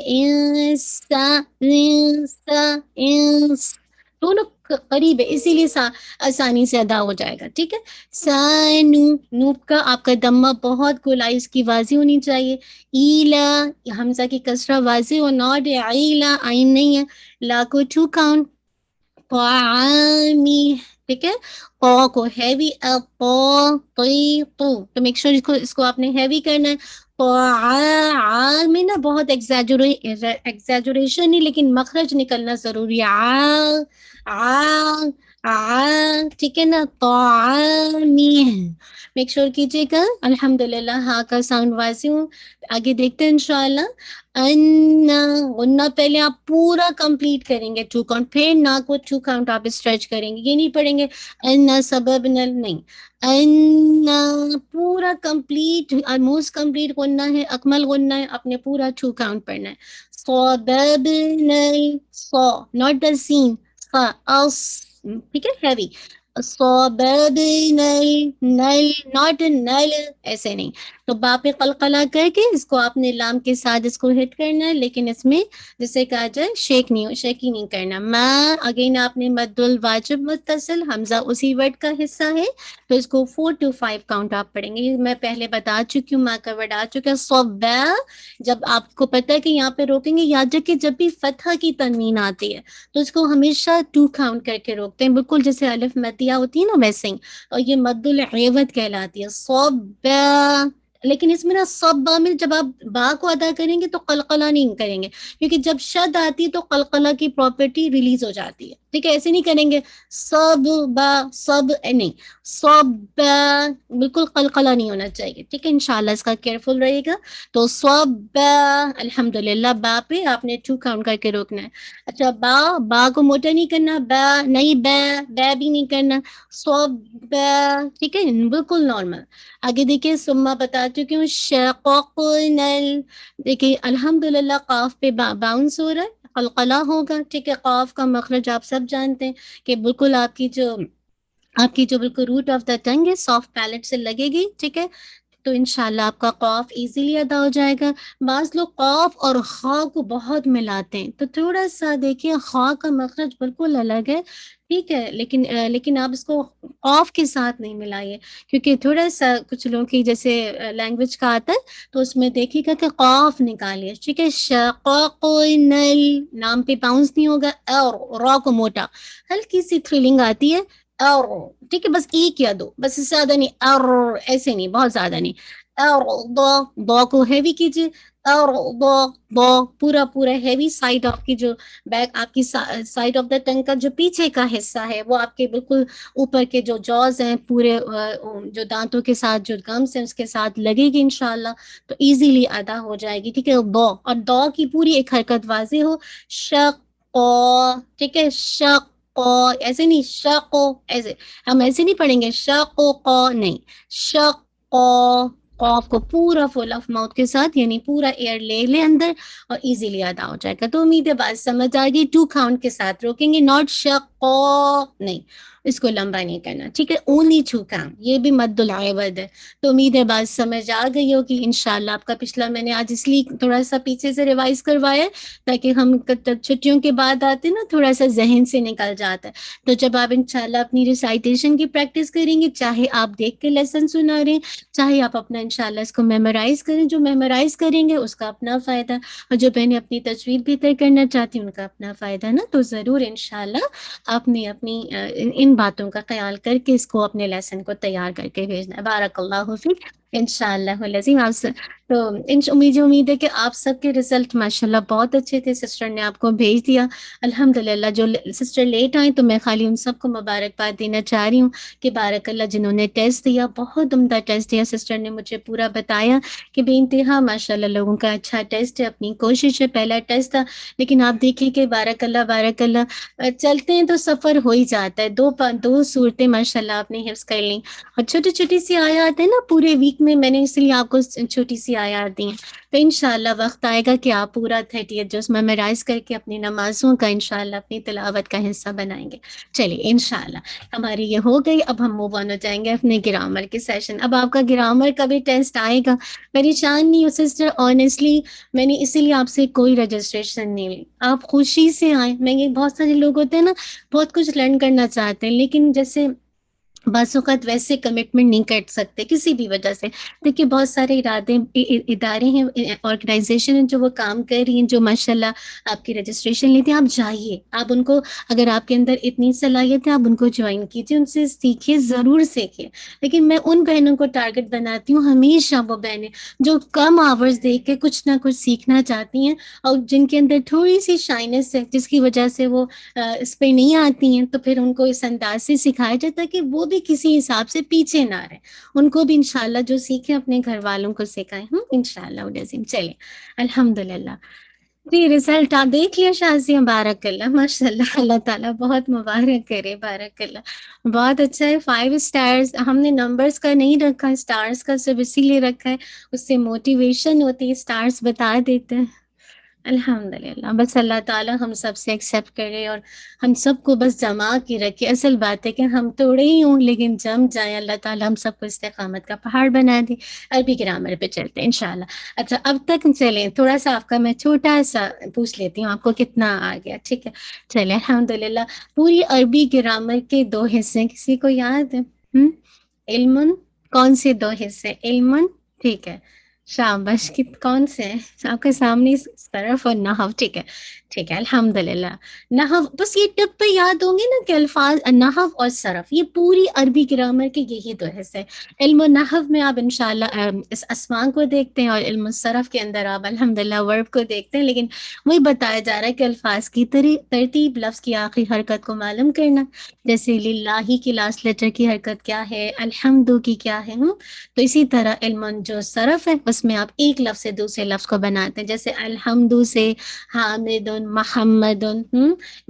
دونوں قریب ہے اسی لیے آسانی سے ادا ہو جائے گا، ٹھیک ہے. نوب کا آپ کا دمہ بہت گولائی اس کی واضح ہونی چاہیے. ایلا حمزہ کی کسرہ واضح ہو، ناٹ عیلا، آئین نہیں ہے. لا کو 2 کاؤنٹ. طعامی ٹھیک ہے. قو کو ہیوی تو میک شور اس کو آپ نے ہیوی کرنا ہے. میں نا بہت ایگزیجوریشن نہیں لیکن مخرج نکلنا ضروری ہے. ٹھیک ہے نا. میک شور کیجیے گا. الحمد للہ ہاں کا ساؤنڈ واضح ہوں. آگے دیکھتے ہیں انشاءاللہ. غنہ پہلے آپ پورا کمپلیٹ کریں گے 2 کاؤنٹ, پھر نا کو 2 کاؤنٹ آپ اسٹریچ کریں گے. یہ نہیں پڑھیں گے سبب نل, نہیں. پورا کمپلیٹ آلموسٹ کمپلیٹ غنہ ہے, اکمل غنہ ہے, آپ نے پورا 2 کاؤنٹ پڑھنا ہے. صببنل ناٹ دا سین. ٹھیک ہے, ہیوی. صببنل نل ناٹ نل, ایسے نہیں. تو با پہ قلقلہ کر کے اس کو آپ نے لام کے ساتھ اس کو ہٹ کرنا ہے, لیکن اس میں جسے کہا جائے شیک ہی نہیں کرنا. ما اگین آپ نے مد الواجب متصل, حمزہ اسی ورڈ کا حصہ ہے, تو اس کو 4 to 5 کاؤنٹ آپ پڑھیں گے. میں پہلے بتا چکی ہوں, ماں کا ورڈ آ چکا ہے. صبا, جب آپ کو پتہ ہے کہ یہاں پہ روکیں گے, یاد رکھیں جب بھی فتحہ کی تنوین آتی ہے تو اس کو ہمیشہ 2 کاؤنٹ کر کے روکتے ہیں, بالکل جیسے الف مدیہ ہوتی ہے نا ویسے ہی. اور یہ مد العوض کہلاتی ہے. صبا, لیکن اس میں نا صبا میں جب آپ با کو ادا کریں گے تو قلقلہ نہیں کریں گے, کیونکہ جب شد آتی ہے تو قلقلہ کی پراپرٹی ریلیز ہو جاتی ہے. ٹھیک ہے, ایسے نہیں کریں گے سب با سب, نہیں. صب, بالکل قلقلہ نہیں ہونا چاہیے. ٹھیک ہے, انشاءاللہ اس کا کیئرفل رہے گا. تو صب, الحمدللہ با پہ آپ نے 2 کاؤنٹ کر کے روکنا ہے. اچھا, با کو موٹا نہیں کرنا, با نہیں, با بھی نہیں کرنا. صب, ٹھیک ہے, بالکل نارمل. آگے دیکھیے, سما بتا چکی ہوں. شققنل, دیکھیے الحمدللہ قاف پہ باؤنس ہو رہا ہے, قلقلہ ہوگا. ٹھیک ہے, قاف کا مخرج آپ سب جانتے ہیں کہ بالکل آپ کی جو بالکل روٹ آف دا ٹنگ ہے سافٹ پیلٹ سے لگے گی. ٹھیک ہے, تو انشاءاللہ آپ کا قاف ایزیلی ادا ہو جائے گا. بعض لوگ قاف اور خا کو بہت ملاتے ہیں, تو تھوڑا سا دیکھیے خا کا مخرج بالکل الگ ہے. ٹھیک ہے, لیکن آپ اس کو قاف کے ساتھ نہیں ملائیے, کیونکہ تھوڑا سا کچھ لوگوں کی جیسے لینگویج کا آتا ہے تو اس میں دیکھیے گا کہ قاف نکالیے. ٹھیک ہے, شققنل, نام پہ باؤنس نہیں ہوگا. اور را کو موٹا, ہلکی سی تھرلنگ آتی ہے. اور ٹھیک ہے, بس ایک یا 2, بس اس سے زیادہ نہیں. اور ایسے نہیں, بہت زیادہ نہیں. اور دو کو ہیوی کیجیے. اور دو پورا ہیوی سائڈ آف کی جو بیک آپ کی سائڈ آف دا ٹنگ کا جو پیچھے کا حصہ ہے وہ آپ کے بالکل اوپر کے جو جوز ہیں پورے جو دانتوں کے ساتھ جو گمس ہیں اس کے ساتھ لگے گی انشاءاللہ, تو ایزیلی ادا ہو جائے گی. ٹھیک ہے, دو, اور دو کی پوری ایک حرکت واضح ہو. شق, ٹھیک ہے, شق, ایسے نہیں شقو, ایسے ہم ایسے نہیں پڑھیں گے شقو, نہیں. شق, قاف کو پورا فل آف ماؤتھ کے ساتھ, یعنی پورا ایئر لے لے اندر, اور ایزیلی ادا ہو جائے گا. تو امید ہے بات سمجھ آ گئی. 2 کاؤنٹ کے ساتھ روکیں گے, ناٹ شقو, نہیں, اس کو لمبا نہیں کرنا. ٹھیک ہے, اونلی 2 کاؤنٹ, یہ بھی مد العوض ہے. تو امید ہے بات سمجھ آ گئی ہوگی انشاءاللہ. آپ کا پچھلا میں نے آج اس لیے تھوڑا سا پیچھے سے ریوائز کروایا تاکہ ہم چھٹیوں کے بعد آتے نا تھوڑا سا ذہن سے نکل جاتا ہے. تو جب آپ انشاءاللہ اپنی ریسائٹیشن کی پریکٹس کریں گے, چاہے آپ دیکھ کے لیسن سنا رہے ہیں, چاہے آپ اپنا انشاءاللہ اس کو میمورائز کریں, جو میمورائز کریں گے اس کا اپنا فائدہ, اور جو بہنیں اپنی تجوید بہتر کرنا چاہتی ہیں ان کا اپنا فائدہ نا. تو ضرور انشاءاللہ آپ نے اپنی ان باتوں کا خیال کر کے اس کو اپنے لیسن کو تیار کر کے بھیجنا ہے. بارک اللہ فیک انشاءاللہ العظیم. تو امید ہے کہ آپ سب کے رزلٹ ماشاءاللہ بہت اچھے تھے. سسٹر نے آپ کو بھیج دیا الحمدللہ. جو سسٹر لیٹ آئیں تو میں خالی ان سب کو مبارکباد دینا چاہ رہی ہوں کہ بارک اللہ, جنہوں نے ٹیسٹ دیا بہت عمدہ ٹیسٹ دیا. سسٹر نے مجھے پورا بتایا کہ بے انتہا ماشاءاللہ لوگوں کا اچھا ٹیسٹ ہے, اپنی کوشش ہے, پہلا ٹیسٹ تھا, لیکن آپ دیکھیں کہ بارک اللہ چلتے ہیں تو سفر ہو ہی جاتا ہے. 2 صورتیں ماشاءاللہ آپ نے حفظ کر لیں, اور چھوٹی چھوٹی سی آیات ہیں نا پورے ویک میں نے اس لیے آپ کو چھوٹی سی آیات دی ہیں. تو انشاءاللہ وقت آئے گا کہ آپ پورا 38 جز میمورائز کر کے اپنی نمازوں کا انشاءاللہ اپنی تلاوت کا حصہ بنائیں گے. چلیے انشاءاللہ ہماری یہ ہو گئی. اب ہم موو آن ہو جائیں گے اپنے گرامر کے سیشن. اب آپ کا گرامر کا بھی ٹیسٹ آئے گا. پریشان نہیں ہو سسٹر, آنیسٹلی میں نے اسی لیے آپ سے کوئی رجسٹریشن نہیں لی, آپ خوشی سے آئیں. میں یہ بہت سارے لوگ ہوتے ہیں نا بہت کچھ لرن کرنا چاہتے ہیں, لیکن جیسے بعض اوقات ویسے کمٹمنٹ نہیں کر سکتے کسی بھی وجہ سے. دیکھیے بہت سارے ادارے ہیں، آرگنائزیشن ہیں جو وہ کام کر رہی ہیں، جو ماشاء اللہ آپ کی رجسٹریشن لیتے ہیں. آپ جائیے، آپ ان کو، اگر آپ کے اندر اتنی صلاحیت ہے آپ ان کو جوائن کیجیے، ان سے سیکھیے، ضرور سیکھیے. لیکن میں ان بہنوں کو ٹارگٹ بناتی ہوں ہمیشہ، وہ بہنیں جو کم آورز دے کے کچھ نہ کچھ سیکھنا چاہتی ہیں اور جن کے اندر تھوڑی سی شائنس ہے جس کی وجہ سے وہ اس پہ نہیں آتی ہیں، تو پھر ان کو اس انداز سے سکھایا جاتا ہے کہ وہ بھی کسی حساب سے پیچھے نہ رہے. ان کو بھی انشاءاللہ جو سیکھیں اپنے گھر والوں کو سکھائیں. انشاءاللہ عظیم. چلیں الحمدللہ. جی رزلٹ آپ دیکھ لیا شازیہ، بارک اللہ، ماشاء اللہ، اللہ تعالیٰ بہت مبارک کرے، بارک اللہ. بہت اچھا ہے. 5 اسٹارز ہم نے نمبرز کا نہیں رکھا، اسٹارز کا صرف اسی لیے رکھا ہے، اس سے موٹیویشن ہوتی ہے، اسٹارز بتا دیتے ہیں. الحمدللہ. بس اللہ تعالیٰ ہم سب سے ایکسیپٹ کرے اور ہم سب کو بس جما کے رکھے. اصل بات ہے کہ ہم توڑے ہی ہوں لیکن جم جائیں. اللہ تعالیٰ ہم سب کو استقامت کا پہاڑ بنا دے. عربی گرامر پہ چلتے ہیں انشاءاللہ. اچھا اب تک چلیں تھوڑا سا آپ کا میں چھوٹا سا پوچھ لیتی ہوں آپ کو کتنا آ گیا. ٹھیک ہے چلیں الحمدللہ. پوری عربی گرامر کے 2 حصے کسی کو یاد ہے؟ علم، کون سے 2 حصے؟ علم، ٹھیک ہے، شاباش. کون سے ہیں آپ کے سامنے؟ صرف اور نحو. ٹھیک ہے ٹھیک ہے الحمدللہ. نحو، بس یہ ٹپ پہ یاد ہوں گے نا کہ الفاظ نحو اور صرف یہ پوری عربی گرامر کے یہی 2 حصے. علم النحو میں آپ انشاءاللہ اس اسماء کو دیکھتے ہیں اور علم الصرف کے اندر آپ الحمدللہ ورب کو دیکھتے ہیں. لیکن وہی بتایا جا رہا ہے کہ الفاظ کی ترتیب، لفظ کی آخری حرکت کو معلوم کرنا. جیسے للہ کی لاسٹ لیٹر کی حرکت کیا ہے، الحمد کی کیا ہے. تو اسی طرح علم جو صرف ہے اس میں آپ ایک لفظ سے دوسرے لفظ کو بناتے ہیں. جیسے الحمد سے حامد، محمد،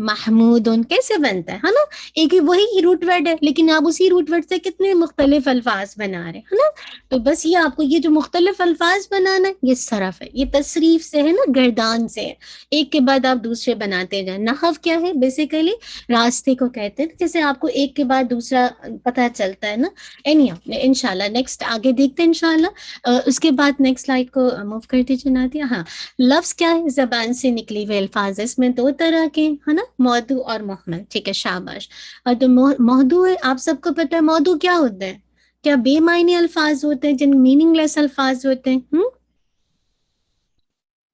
محمود کیسے بنتا ہے نا؟ ایک ہی وہی روٹ ورڈ ہے لیکن آپ اسی روٹ ورڈ سے کتنے مختلف الفاظ بنا رہے ہیں نا. تو بس یہ آپ کو یہ جو مختلف الفاظ بنانا ہے یہ صرف ہے. یہ تصریف سے ہے نا، گردان سے ہے، ایک کے بعد آپ دوسرے بناتے جائیں. نحو کیا ہے؟ بیسیکلی راستے کو کہتے ہیں، جیسے آپ کو ایک کے بعد دوسرا پتہ چلتا ہے نا. انشاءاللہ نیکسٹ آگے دیکھتے ہیں انشاءاللہ. اس کے بعد نیکسٹ سلائڈ کو موو کر دیجیے نادیہ. ہاں، لفظ کیا ہے؟ زبان سے نکلی ہوئے الفاظ. اس میں 2 طرح کے ہے نا، موضوع اور محمل. ٹھیک ہے شاباش. اور جو موضوع ہے آپ سب کو پتہ ہے موضوع کیا ہوتا ہے؟ کیا بے معنی الفاظ ہوتے ہیں جن میننگ لیس الفاظ ہوتے ہیں؟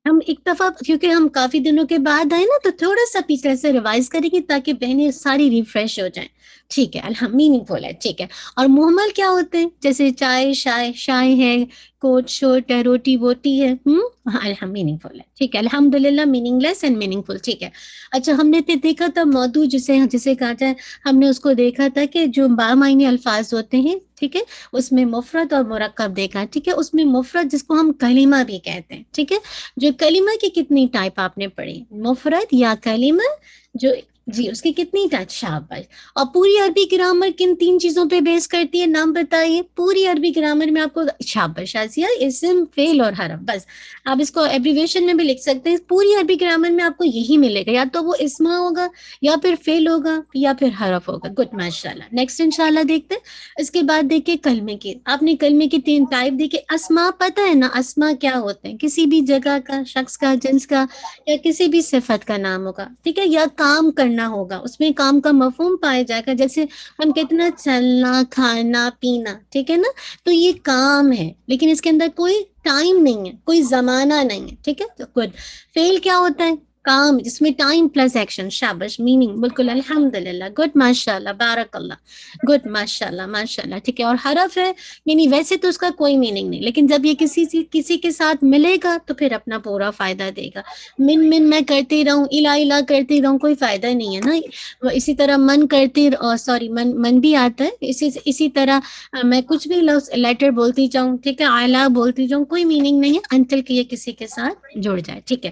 ہم ایک دفعہ کیونکہ ہم کافی دنوں کے بعد آئے نا تو تھوڑا سا پیچھے سے ریوائز کریں گے تاکہ بہنیں ساری ریفریش ہو جائیں. ٹھیک ہے میننگ فل ہے. ٹھیک ہے. اور محمل کیا ہوتے ہیں؟ جیسے چائے، شائے، شائے ہے، کوٹ شوٹ ہے، روٹی ووٹی ہے. میننگ فل ہے. ٹھیک ہے الحمدللہ. میننگ لیس اینڈ میننگ فل. ٹھیک ہے. اچھا ہم نے دیکھا تھا موضوع جسے کہا جائے، ہم نے اس کو دیکھا تھا کہ جو بامعنی الفاظ ہوتے ہیں، ٹھیک ہے، اس میں مفرد اور مرکب دیکھا. ٹھیک ہے. اس میں مفرد جس کو ہم کلمہ بھی کہتے ہیں. ٹھیک ہے. جو کلمہ کی کتنی ٹائپ آپ نے پڑھی؟ مفرد یا کلمہ؟ جو جی اس کی کتنی ٹائپ؟ شاباش. اور پوری عربی گرامر کن 3 چیزوں پہ بیس کرتی ہے؟ نام بتائیے. پوری عربی گرامر میں آپ کو شاباش شازیہ، اسم، فعل اور حرف. بس آپ اس کو ایبریویشن میں بھی لکھ سکتے ہیں. پوری عربی گرامر میں آپ کو یہی ملے گا، یا تو وہ اسم ہوگا یا پھر فعل ہوگا یا پھر حرف ہوگا. گڈ ماشاءاللہ. نیکسٹ انشاءاللہ دیکھتے ہیں. اس کے بعد دیکھیں کلمے کی. آپ نے کلمے کی 3 ٹائپ دیکھے. اسما پتہ ہے نا اسما کیا ہوتے ہیں؟ کسی بھی جگہ کا، شخص کا، جنس کا یا کسی بھی صفت کا نام ہوگا. ٹھیک ہے. یا کام کرنا ہوگا، اس میں کام کا مفہوم پایا جائے گا. جیسے ہم کہتے ہیں نا چلنا، کھانا، پینا. ٹھیک ہے نا. تو یہ کام ہے لیکن اس کے اندر کوئی ٹائم نہیں ہے، کوئی زمانہ نہیں ہے. ٹھیک ہے. تو گڈ. فعل کیا ہوتا ہے؟ کام جس میں ٹائم پلس ایکشن. شاباش. میننگ بالکل الحمدللہ. گڈ ماشاءاللہ، بارک اللہ. گڈ ماشاءاللہ ماشاءاللہ. ٹھیک ہے. اور حرف ہے، یعنی ویسے تو اس کا کوئی میننگ نہیں لیکن جب یہ کسی کے ساتھ ملے گا تو پھر اپنا پورا فائدہ دے گا. من میں کرتی رہوں، الہ کرتی رہوں، کوئی فائدہ نہیں ہے نا. اسی طرح من کرتی، سوری من بھی آتا ہے. اسی طرح میں کچھ بھی لفظ لیٹر بولتی جاؤں، ٹھیک ہے، اعلیٰ بولتی جاؤں، کوئی میننگ نہیں ہے انٹل کہ یہ کسی کے ساتھ جڑ جائے. ٹھیک ہے.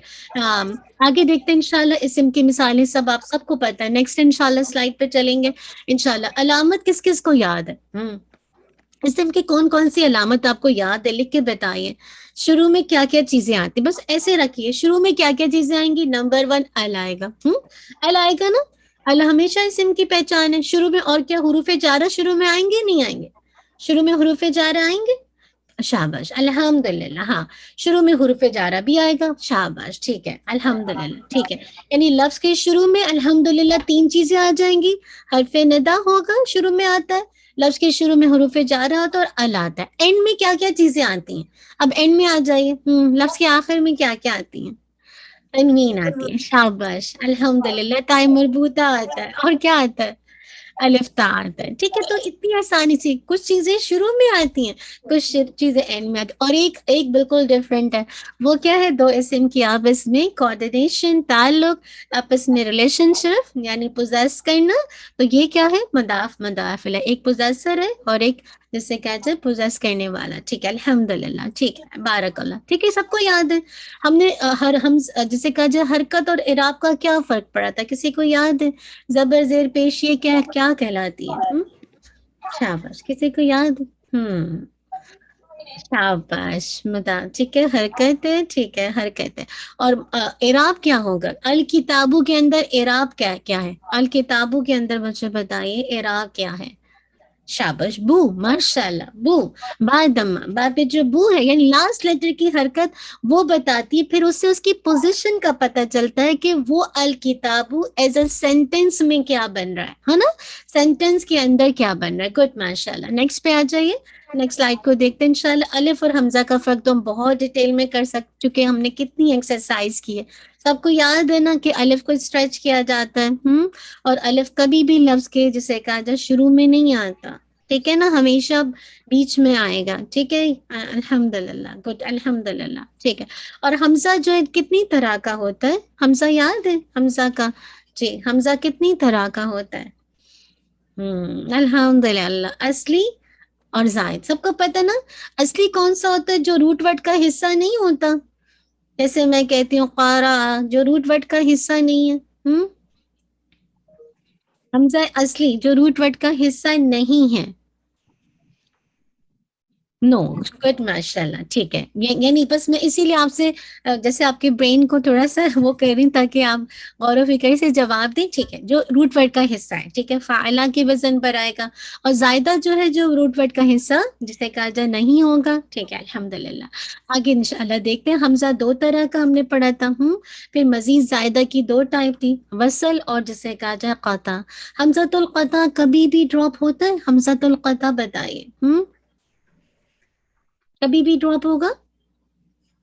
آگے دیکھتے ہیں انشاءاللہ. اسم کی مثالیں سب آپ سب کو پتہ ہے. نیکسٹ انشاءاللہ سلائڈ پہ چلیں گے انشاءاللہ. علامت کس کس کو یاد ہے؟ اسم کی کون کون سی علامت آپ کو یاد ہے؟ لکھ کے بتائیے. شروع میں کیا کیا چیزیں آتی؟ بس ایسے رکھیے. شروع میں کیا کیا چیزیں آئیں گی؟ نمبر 1 ال آئے گا. ال آئے گا نا. ال ہمیشہ اسم کی پہچان ہے. شروع میں اور کیا حروف جارہ شروع میں آئیں گے؟ نہیں آئیں گے؟ شروع میں حروف جارہ آئیں گے. شاباش الحمدللہ. ہاں شروع میں حروف جارہ بھی آئے گا. شاباش ٹھیک ہے الحمدللہ ٹھیک ہے. یعنی لفظ کے شروع میں الحمدللہ 3 چیزیں آ جائیں گی. حرف ندا ہوگا شروع میں آتا ہے, لفظ کے شروع میں حروف جارہ آتا ہے اور ال آتا ہے. اینڈ میں کیا کیا چیزیں آتی ہیں, اب اینڈ میں آ جائیے. لفظ کے آخر میں کیا کیا آتی ہیں؟ تنوین آتی ہے. شاباش الحمدللہ. تائے مربوطہ آتا ہے اور کیا آتا ہے؟ الف تا آتا ہے. ٹھیک ہے, تو اتنی آسانی سے کچھ چیزیں شروع میں آتی ہیں, کچھ چیزیں اینڈ میں آتی ہیں. اور ایک بالکل ڈفرینٹ ہے, وہ کیا ہے؟ دو اسم کی آپس میں کوآرڈینیشن, تعلق, آپس میں ریلیشن شپ یعنی پوزیس کرنا. تو یہ کیا ہے؟ مضاف مضاف الیہ. ایک پوزیسر ہے اور ایک جس سے کہتے ہیں پوزیس کرنے والا. ٹھیک ہے الحمدللہ ٹھیک ہے بارک اللہ. ٹھیک ہے سب کو یاد ہے. ہم نے ہم جسے کہا جائے حرکت اور اعراب کا کیا فرق پڑا تھا, کسی کو یاد ہے؟ زبر زیر پیش یہ کیا کہلاتی ہے؟ شاباش, کسی کو یاد؟ شاباش ٹھیک ہے حرکت ہے. ٹھیک ہے حرکت ہے. اور اعراب کیا ہوگا؟ الکتابوں کے اندر اعراب کیا ہے؟ الکتابوں کے اندر مجھے بتائیے اعراب کیا ہے؟ شاباش بو, ماشاءاللہ بو. با پہ جو بو ہے یعنی لاسٹ لیٹر کی حرکت وہ بتاتی ہے, پھر اس سے اس کی پوزیشن کا پتہ چلتا ہے کہ وہ الکتابو ایز اے سینٹینس میں کیا بن رہا ہے نا, سینٹینس کے اندر کیا بن رہا ہے. گڈ ماشاءاللہ. نیکسٹ پہ آ جائیے, نیکسٹ سلائڈ کو دیکھتے ہیں انشاءاللہ. الف اور حمزہ کا فرق تو ہم بہت ڈیٹیل میں کر چکے, ہم نے کتنی ایکسرسائز کی ہے. سب کو یاد ہے نا کہ الف کو اسٹریچ کیا جاتا ہے, اور الف کبھی بھی لفظ کے جسے کہا جائے شروع میں نہیں آتا. ٹھیک ہے نا, ہمیشہ بیچ میں آئے گا. ٹھیک ہے الحمدللہ گڈ الحمدللہ ٹھیک ہے. اور حمزہ جو ہے کتنی طرح کا ہوتا ہے؟ حمزہ یاد ہے حمزہ کا؟ جی حمزہ کتنی طرح کا ہوتا ہے؟ الحمدللہ اصلی اور زائد. سب کو پتہ نا اصلی کون سا ہوتا ہے؟ جو روٹ ورڈ کا حصہ نہیں ہوتا. جیسے میں کہتی ہوں قارا, جو روٹ ورڈ کا حصہ نہیں ہے. حمزہ اصلی جو روٹ ورڈ کا حصہ نہیں ہے. نو گڈ ماشاء اللہ ٹھیک ہے. یعنی بس میں اسی لیے آپ سے جیسے آپ کے برین کو تھوڑا سا وہ کر رہی تاکہ آپ غور و فکر سے جواب دیں. ٹھیک ہے, جو روٹ ورڈ کا حصہ ہے. ٹھیک ہے, فاعلہ کے وزن پر آئے گا. اور زائدہ جو ہے جو روٹ ورڈ کا حصہ جسے کہا جائے نہیں ہوگا. ٹھیک ہے الحمدللہ. آگے انشاءاللہ دیکھتے ہیں. حمزہ 2 طرح کا ہم نے پڑھا تھا. پھر مزید زائدہ کی 2 ٹائپ تھی, وصل اور جسے کہا جائے قطع. حمزۃ القطع کبھی بھی ڈراپ ہوتا ہے؟ حمزۃ القطع بتائیے. کبھی بھی ڈراپ ہوگا؟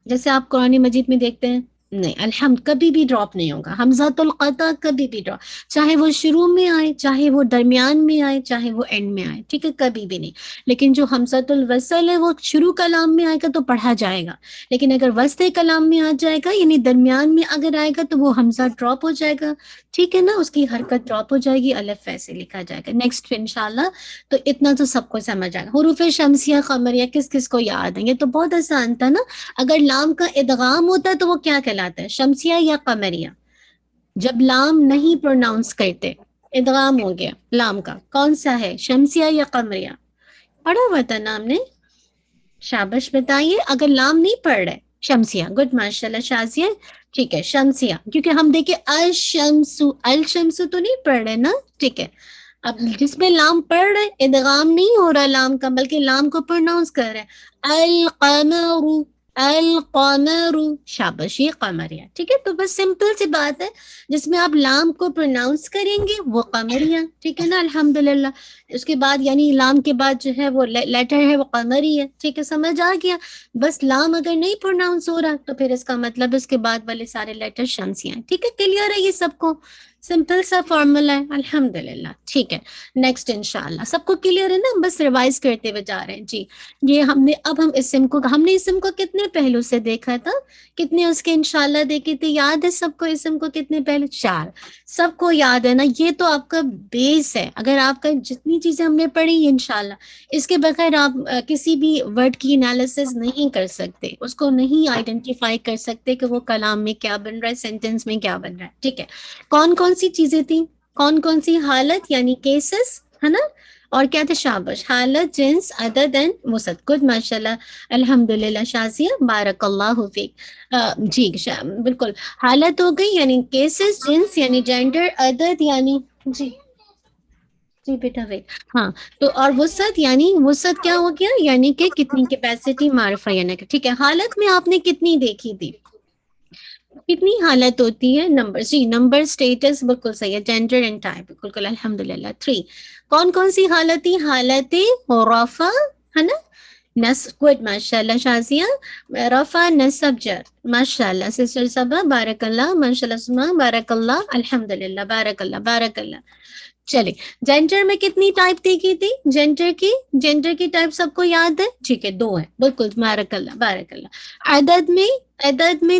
جیسے آپ قرآن مجید میں دیکھتے ہیں, نہیں الحمد کبھی بھی ڈراپ نہیں ہوگا. حمزۃ القطع کبھی بھی ڈراپ, چاہے وہ شروع میں آئے, چاہے وہ درمیان میں آئے, چاہے وہ اینڈ میں آئے. ٹھیک ہے کبھی بھی نہیں. لیکن جو حمزۃ الوصل ہے وہ شروع کلام میں آئے گا تو پڑھا جائے گا. لیکن اگر وسط کلام میں آ جائے گا یعنی درمیان میں اگر آئے گا تو وہ حمزہ ڈراپ ہو جائے گا. ٹھیک ہے نا, اس کی حرکت ڈراپ ہو جائے گی, الف ویسے لکھا جائے گا. نیکسٹ انشاءاللہ. تو اتنا تو سب کو سمجھ آئے گا. حروف شمسیہ قمریہ کس کس کو یاد ہے؟ یہ تو بہت آسان تھا نا. اگر لام کا ادغام ہوتا ہے تو وہ کیا کہلاتا ہے؟ شمسیہ یا قمریہ؟ جب لام نہیں پروناؤنس کرتے, ادغام ہو گیا لام کا, کون سا ہے, شمسیہ یا قمریہ؟ پڑھا ہوا تھا نام نے. شابش بتائیے. اگر لام نہیں پڑھ رہے شمسیہ. گڈ ماشاءاللہ شازیہ. ٹھیک ہے شمسیہ, کیونکہ ہم دیکھیں الشمسو تو نہیں پڑھ رہے نا. ٹھیک ہے, اب جس میں لام پڑھ رہے ادغام نہیں ہو رہا لام کا, بلکہ لام کو پروناؤنس کر رہے القمر القمر. شاباش یہ قمریہ. ٹھیک ہے, تو بس سمپل سی بات ہے, جس میں آپ لام کو پروناؤنس کریں گے وہ قمریہ. ٹھیک ہے نا الحمدللہ. اس کے بعد یعنی لام کے بعد جو ہے وہ لیٹر ہے وہ قمری ہے. ٹھیک ہے سمجھ آ گیا. بس لام اگر نہیں پروناؤنس ہو رہا تو پھر اس کا مطلب اس کے بعد والے سارے لیٹر شمسیاں. ٹھیک ہے کلیئر ہے یہ سب کو؟ سمپل سا فارمولا ہے الحمدللہ. ٹھیک ہے نیکسٹ انشاءاللہ. سب کو کلیئر ہے نا, بس ریوائز کرتے ہوئے جا رہے ہیں. جی یہ ہم نے اسم کو کتنے پہلو سے دیکھا تھا, کتنے اس کے انشاءاللہ دیکھے تھے, یاد ہے سب کو اسم کو کتنے پہلو؟ 4. سب کو یاد ہے نا, یہ تو آپ کا بیس ہے. اگر آپ کا جتنی چیزیں ہم نے پڑھی انشاءاللہ, اس کے بغیر آپ کسی بھی ورڈ کی انالیسس نہیں کر سکتے, اس کو نہیں آئیڈینٹیفائی کر سکتے کہ وہ کلام میں کیا بن رہا ہے, سینٹینس میں کیا بن رہا ہے. ٹھیک ہے, کون کون سی چیزیں تھیں, کون کون سی حالت یعنی کیسز ہے نا, اور کیا تھا؟ شابش حالت, جنس, عدد اینڈ وسعت. گڈ ماشاءاللہ الحمدللہ شازیہ بارک اللہ فیک. جی بالکل. حالت ہو گئی یعنی کیسز, جنس یعنی جینڈر, عدد یعنی جی جی بیٹا ویٹ، ہاں تو اور وسعت یعنی وسعت کیا ہو گیا، یعنی کہ کتنی کیپیسٹی معرفہ یعنی کہ ٹھیک ہے. حالت میں آپ نے کتنی دیکھی تھی، کتنی حالت ہوتی ہے، نمبر. جی نمبر اسٹیٹس بالکل صحیح ہے، جینڈر اینڈ ٹائپ بالکل الحمد للہ. 3 کون کون سی حالت تھی، حالت رفع ہے نا، نصب گڈ ماشاء اللہ شازیہ، رفع نصب جر ماشاء اللہ سسٹر صبا بارک اللہ ماشاء اللہ سما بارک اللہ الحمد للہ بارک اللہ بارک اللہ. چلے جینڈر میں کتنی ٹائپ دیکھی تھی، جینڈر کی ٹائپ سب کو یاد ہے، ٹھیک ہے 2 ہے بالکل بارک اللہ بارک اللہ. عدد میں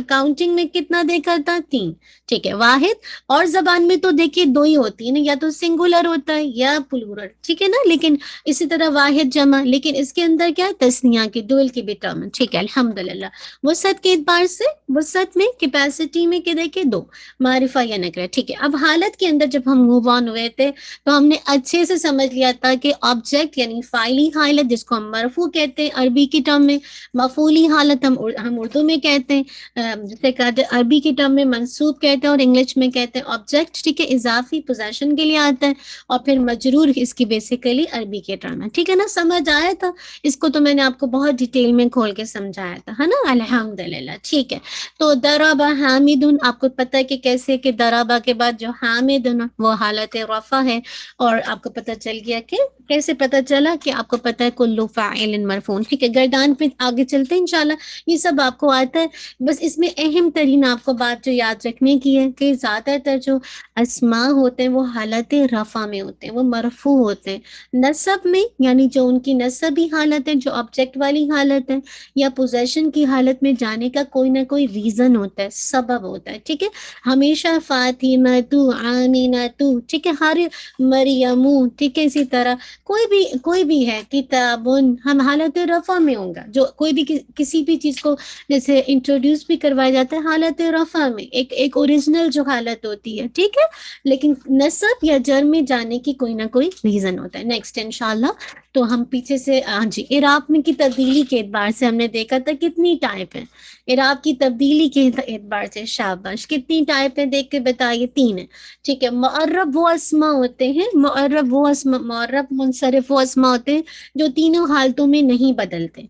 کاؤنٹنگ میں کتنا دیکھا تھا، 3 ٹھیک ہے. واحد اور زبان میں تو دیکھیے 2 ہی ہوتی ہے نا، یا تو سنگولر ہوتا ہے یا پلورل ٹھیک ہے نا، لیکن اسی طرح واحد جمع، لیکن اس کے اندر کیا تسنیہ کی ڈوئل کی بھی ٹرم ٹھیک ہے الحمد للہ. وسعت کے اعتبار سے وسعت میں کیپیسٹی میں کہ دیکھیں 2 معرفہ یا نکرہ ٹھیک ہے. اب حالت کے اندر جب ہم موو آن ہوئے تھے تو ہم نے اچھے سے سمجھ لیا تھا کہ آبجیکٹ یعنی فاعلی حالت جس کو ہم مرفوع کہتے ہیں عربی کی ٹرم میں، مفعولی حالت ہم اردو میں کہتے ہیں، جسے کہتے ہیں عربی کی ٹرم میں منصوب کہتے ہیں اور انگلش میں کہتے ہیں آبجیکٹ ٹھیک ہے، اضافی پوزیشن کے لیے آتا ہے، اور پھر مجرور اس کی بیسیکلی عربی کے ٹرم ہے ٹھیک ہے نا. سمجھ آیا تھا اس کو، تو میں نے آپ کو بہت ڈیٹیل میں کھول کے سمجھایا تھا ہے نا الحمد للہ ٹھیک ہے. تو درابا حامدن آپ کو پتہ ہے کہ کیسے، کہ درابا کے بعد جو حامدن وہ حالت رفع ہے، اور آپ کو پتہ چل گیا کہ کیسے پتہ چلا، کہ آپ کو پتہ ہے کلو فاعل مرفوع ٹھیک ہے. گردان پہ آگے چلتے ہیں انشاءاللہ، یہ سب آپ کو آتا ہے، بس اس میں اہم ترین آپ کو بات جو یاد رکھنے کی ہے کہ زیادہ تر جو اسماء ہوتے ہیں وہ حالت رفع میں ہوتے ہیں، وہ مرفوع ہوتے ہیں. نصب میں یعنی جو ان کی نصبی حالت ہے، جو آبجیکٹ والی حالت ہے یا پوزیشن کی حالت میں جانے کا کوئی نہ کوئی ریزن ہوتا ہے، سبب ہوتا ہے ٹھیک ہے. ہمیشہ فاطمہ تو آمینہ تو ٹھیک ہے، ہر مریم ٹھیک ہے. اسی طرح کوئی بھی ہے، کتاب ہم حالت رفع میں ہوں گا، جو کوئی بھی کسی بھی چیز کو جیسے انٹروڈیوس بھی کروایا جاتا ہے حالت رفع میں، ایک اوریجنل جو حالت ہوتی ہے ٹھیک ہے، لیکن نصب یا جر میں جانے کی کوئی نہ کوئی ریزن ہوتا ہے. نیکسٹ انشاءاللہ تو ہم پیچھے سے جی اعراب میں کی تبدیلی کے اعتبار سے ہم نے دیکھا تھا کتنی ٹائپ ہے، اعراب کی تبدیلی کے اعتبار سے شاباش کتنی ٹائپ ہے دیکھ کے بتائیے، 3 ہے ٹھیک ہے. معرب وہ اسماء ہوتے ہیں، معرب منصرف وہ اسماء ہوتے ہیں جو تینوں حالتوں میں نہیں بدلتے،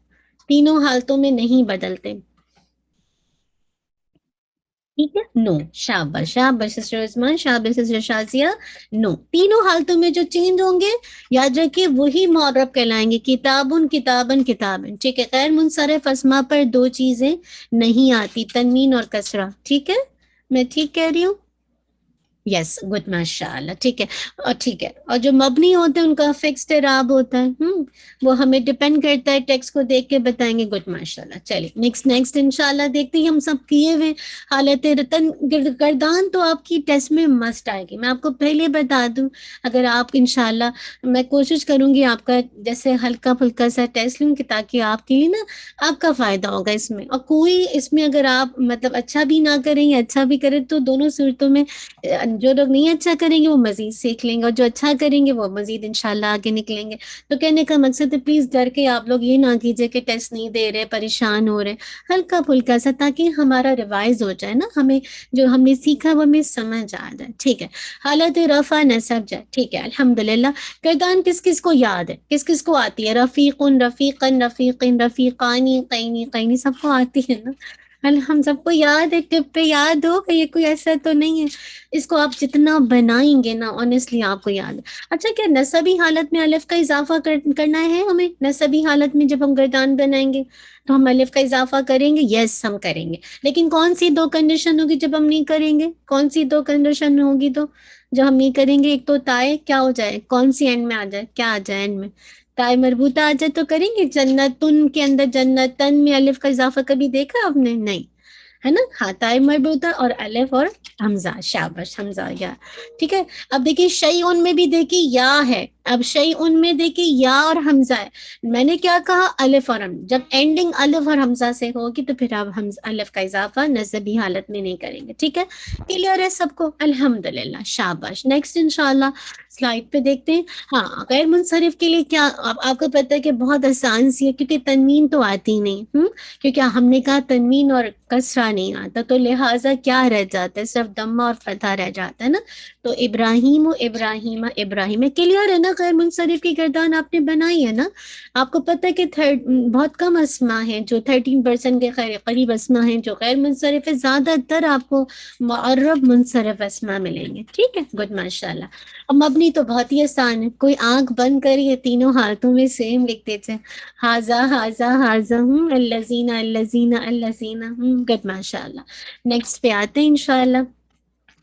تینوں حالتوں میں نہیں بدلتے ٹھیک ہے. نو شاباش شاباش سسٹر عثمان شاباش سسٹر شازیہ. نو تینوں حالتوں میں جو چینج ہوں گے یاد رکھیے وہی معرب کہلائیں گے، کتابن کتابن کتابن ٹھیک ہے. غیر منصرف اسماء پر 2 چیزیں نہیں آتی، تنوین اور کسرہ ٹھیک ہے. میں ٹھیک کہہ رہی ہوں؟ یس گڈ ماشاء اللہ ٹھیک ہے. اور ٹھیک ہے، اور جو مبنی ہوتے ہیں ان کا فکسڈ اعراب ہوتا ہے، وہ ہمیں ڈپینڈ کرتا ہے، ٹیکسٹ کو دیکھ کے بتائیں گے. گڈ ماشاء اللہ. چلیے نیکسٹ انشاءاللہ دیکھتے ہیں، ہم سب کیے ہوئے حالت رتن گردان تو آپ کی ٹیسٹ میں مسٹ آئے گی. میں آپ کو پہلے بتا دوں، اگر آپ انشاءاللہ میں کوشش کروں گی آپ کا جیسے ہلکا پھلکا سا ٹیسٹ لوں کہ تاکہ آپ کے لیے نا آپ کا فائدہ ہوگا اس میں. اور کوئی اس میں اگر آپ مطلب اچھا بھی نہ کریں یا اچھا بھی کریں تو دونوں صورتوں میں جو لوگ نہیں اچھا کریں گے وہ مزید سیکھ لیں گے، اور جو اچھا کریں گے وہ مزید انشاءاللہ آگے نکلیں گے. تو کہنے کا مقصد ہے پلیز ڈر کے آپ لوگ یہ نہ کیجئے کہ ٹیسٹ نہیں دے رہے، پریشان ہو رہے، ہلکا پھلکا سا تاکہ ہمارا ریوائز ہو جائے نا، ہمیں جو ہم نے سیکھا وہ ہمیں سمجھ آ جائے ٹھیک ہے. حالت رفع نصب جائے ٹھیک ہے الحمدللہ. گردان کس کس کو یاد ہے، کس کس کو آتی ہے، رفیقن رفیقن رفیقن رفیقانی قینی قینی سب کو آتی ہے نا ہم سب کو یاد ہے، ٹپ پہ یاد ہو کہ یہ کوئی ایسا تو نہیں ہے. اس کو آپ جتنا بنائیں گے نا آنیسٹلی آپ کو یاد ہے. اچھا کیا نسبی حالت میں الف کا اضافہ کرنا ہے ہمیں، نسبی حالت میں جب ہم گردان بنائیں گے تو ہم الف کا اضافہ کریں گے، یس ہم کریں گے. لیکن کون سی 2 کنڈیشن ہوگی جب ہم نہیں کریں گے، کون سی 2 کنڈیشن ہوگی تو جب ہم نہیں کریں گے؟ ایک تو تائے کیا ہو جائے، کون سی اینڈ میں آ جائے، کیا آ جائے اینڈ میں، تائے مربوطہ آ جائے تو کریں گے. جنتن کے اندر جنتن میں الف کا اضافہ کبھی دیکھا آپ نے؟ نہیں ہے نا. ہاں تائے مربوطہ اور الف اور حمزہ شاباش حمزہ یا ٹھیک ہے. اب دیکھیے شیء میں بھی دیکھیے یا ہے، اب شیء میں دیکھیے یا اور حمزہ ہے. میں نے کیا کہا، الف اور حمزہ. جب اینڈنگ الف اور حمزہ سے ہوگی تو پھر آپ الف کا اضافہ نسبی حالت میں نہیں کریں گے ٹھیک ہے. کلیئر ہے سب کو الحمدللہ شاباش. نیکسٹ انشاءاللہ سلائڈ پہ دیکھتے ہیں. ہاں غیر منصرف کے لیے کیا آپ کو پتہ ہے کہ بہت آسان سی ہے، کیونکہ تنوین تو آتی نہیں، کیونکہ ہم نے کہا تنوین اور کسرہ نہیں آتا، تو لہٰذا کیا رہ جاتا ہے، صرف ضمہ اور فتحہ رہ جاتا ہے نا. تو ابراہیم و ابراہیمہ ابراہیم، کلیئر ہے نا؟ غیر منصرف کی گردان آپ نے بنائی ہے نا؟ آپ کو پتہ ہے کہ بہت کم اسما ہیں جو 13% کے قریب اسما ہیں جو غیر منصرف ہے، زیادہ تر آپ کو معرب منصرف اسما ملیں گے. ٹھیک ہے، گڈ، ماشاء اللہ. اب مبنی تو بہت ہی آسان ہے، کوئی آنکھ بند کریے، تینوں ہاتھوں میں سیم لکھ دیتے ہیں، ہاذا ہاذا ہاذا، الذین الذین الذین. گڈ، ماشاء اللہ. نیکسٹ پہ آتے ہیں انشاءاللہ.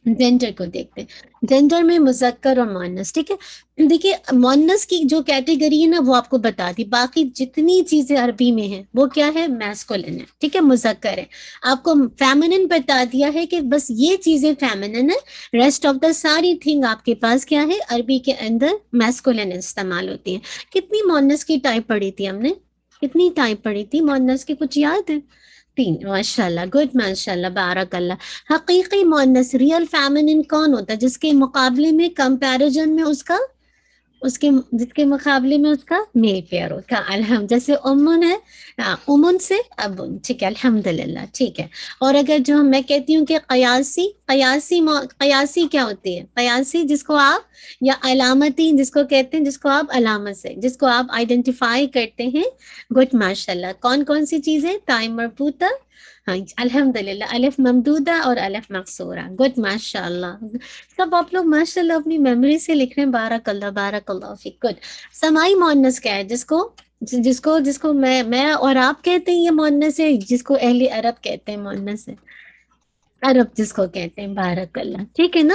جینڈر کو دیکھتے ہیں. جینڈر میں مذکر اور مؤنث. ٹھیک ہے، دیکھیے مؤنث کی جو کیٹیگری ہے نا وہ آپ کو بتا دی، باقی جتنی چیزیں عربی میں ہیں وہ کیا ہے؟ میسکولن ہے. ٹھیک ہے، مذکر ہے. آپ کو فیمنن بتا دیا ہے کہ بس یہ چیزیں فیمنن ہے، ریسٹ آف دا ساری تھنگ آپ کے پاس کیا ہے؟ عربی کے اندر میسکولن استعمال ہوتی ہیں. کتنی مؤنث کی ٹائپ پڑھی تھی ہم نے؟ کتنی ٹائپ پڑھی تھی مؤنث کی؟ کچھ یاد ہے؟ 3. ماشاء اللہ، گڈ، ماشاء اللہ، بارک اللہ. حقیقی مؤنث ریئل فیمنن کون ہوتا ہے؟ جس کے مقابلے میں کمپیریزن میں جس کے مقابلے میں اس کا میل پیئر ہوتا ہے. الحمد، جیسے امن ہے، امن سے ابن. ٹھیک ہے، الحمدللہ. ٹھیک ہے. اور اگر جو میں کہتی ہوں کہ قیاسی کیا ہوتی ہے؟ قیاسی جس کو آپ، یا علامتی جس کو کہتے ہیں، جس کو آپ علامت سے، جس کو آپ آئیڈینٹیفائی کرتے ہیں. گڈ، ماشاء اللہ. کون کون سی چیزیں؟ تائیں مربوطہ، ہاں الحمدللہ، الف ممدودہ اور الف مقصورہ. گڈ، ماشاء اللہ. سب آپ لوگ ماشاء اللہ اپنی میموری سے لکھ رہے ہیں. بارک اللہ، بارک اللہ فیک. گڈ. سمائی مؤنث کیا ہے؟ جس کو میں اور آپ کہتے ہیں یہ مؤنث ہے، جس کو اہل عرب کہتے ہیں مؤنث ہے، عرب جس کو کہتے ہیں. بارک اللہ. ٹھیک ہے نا؟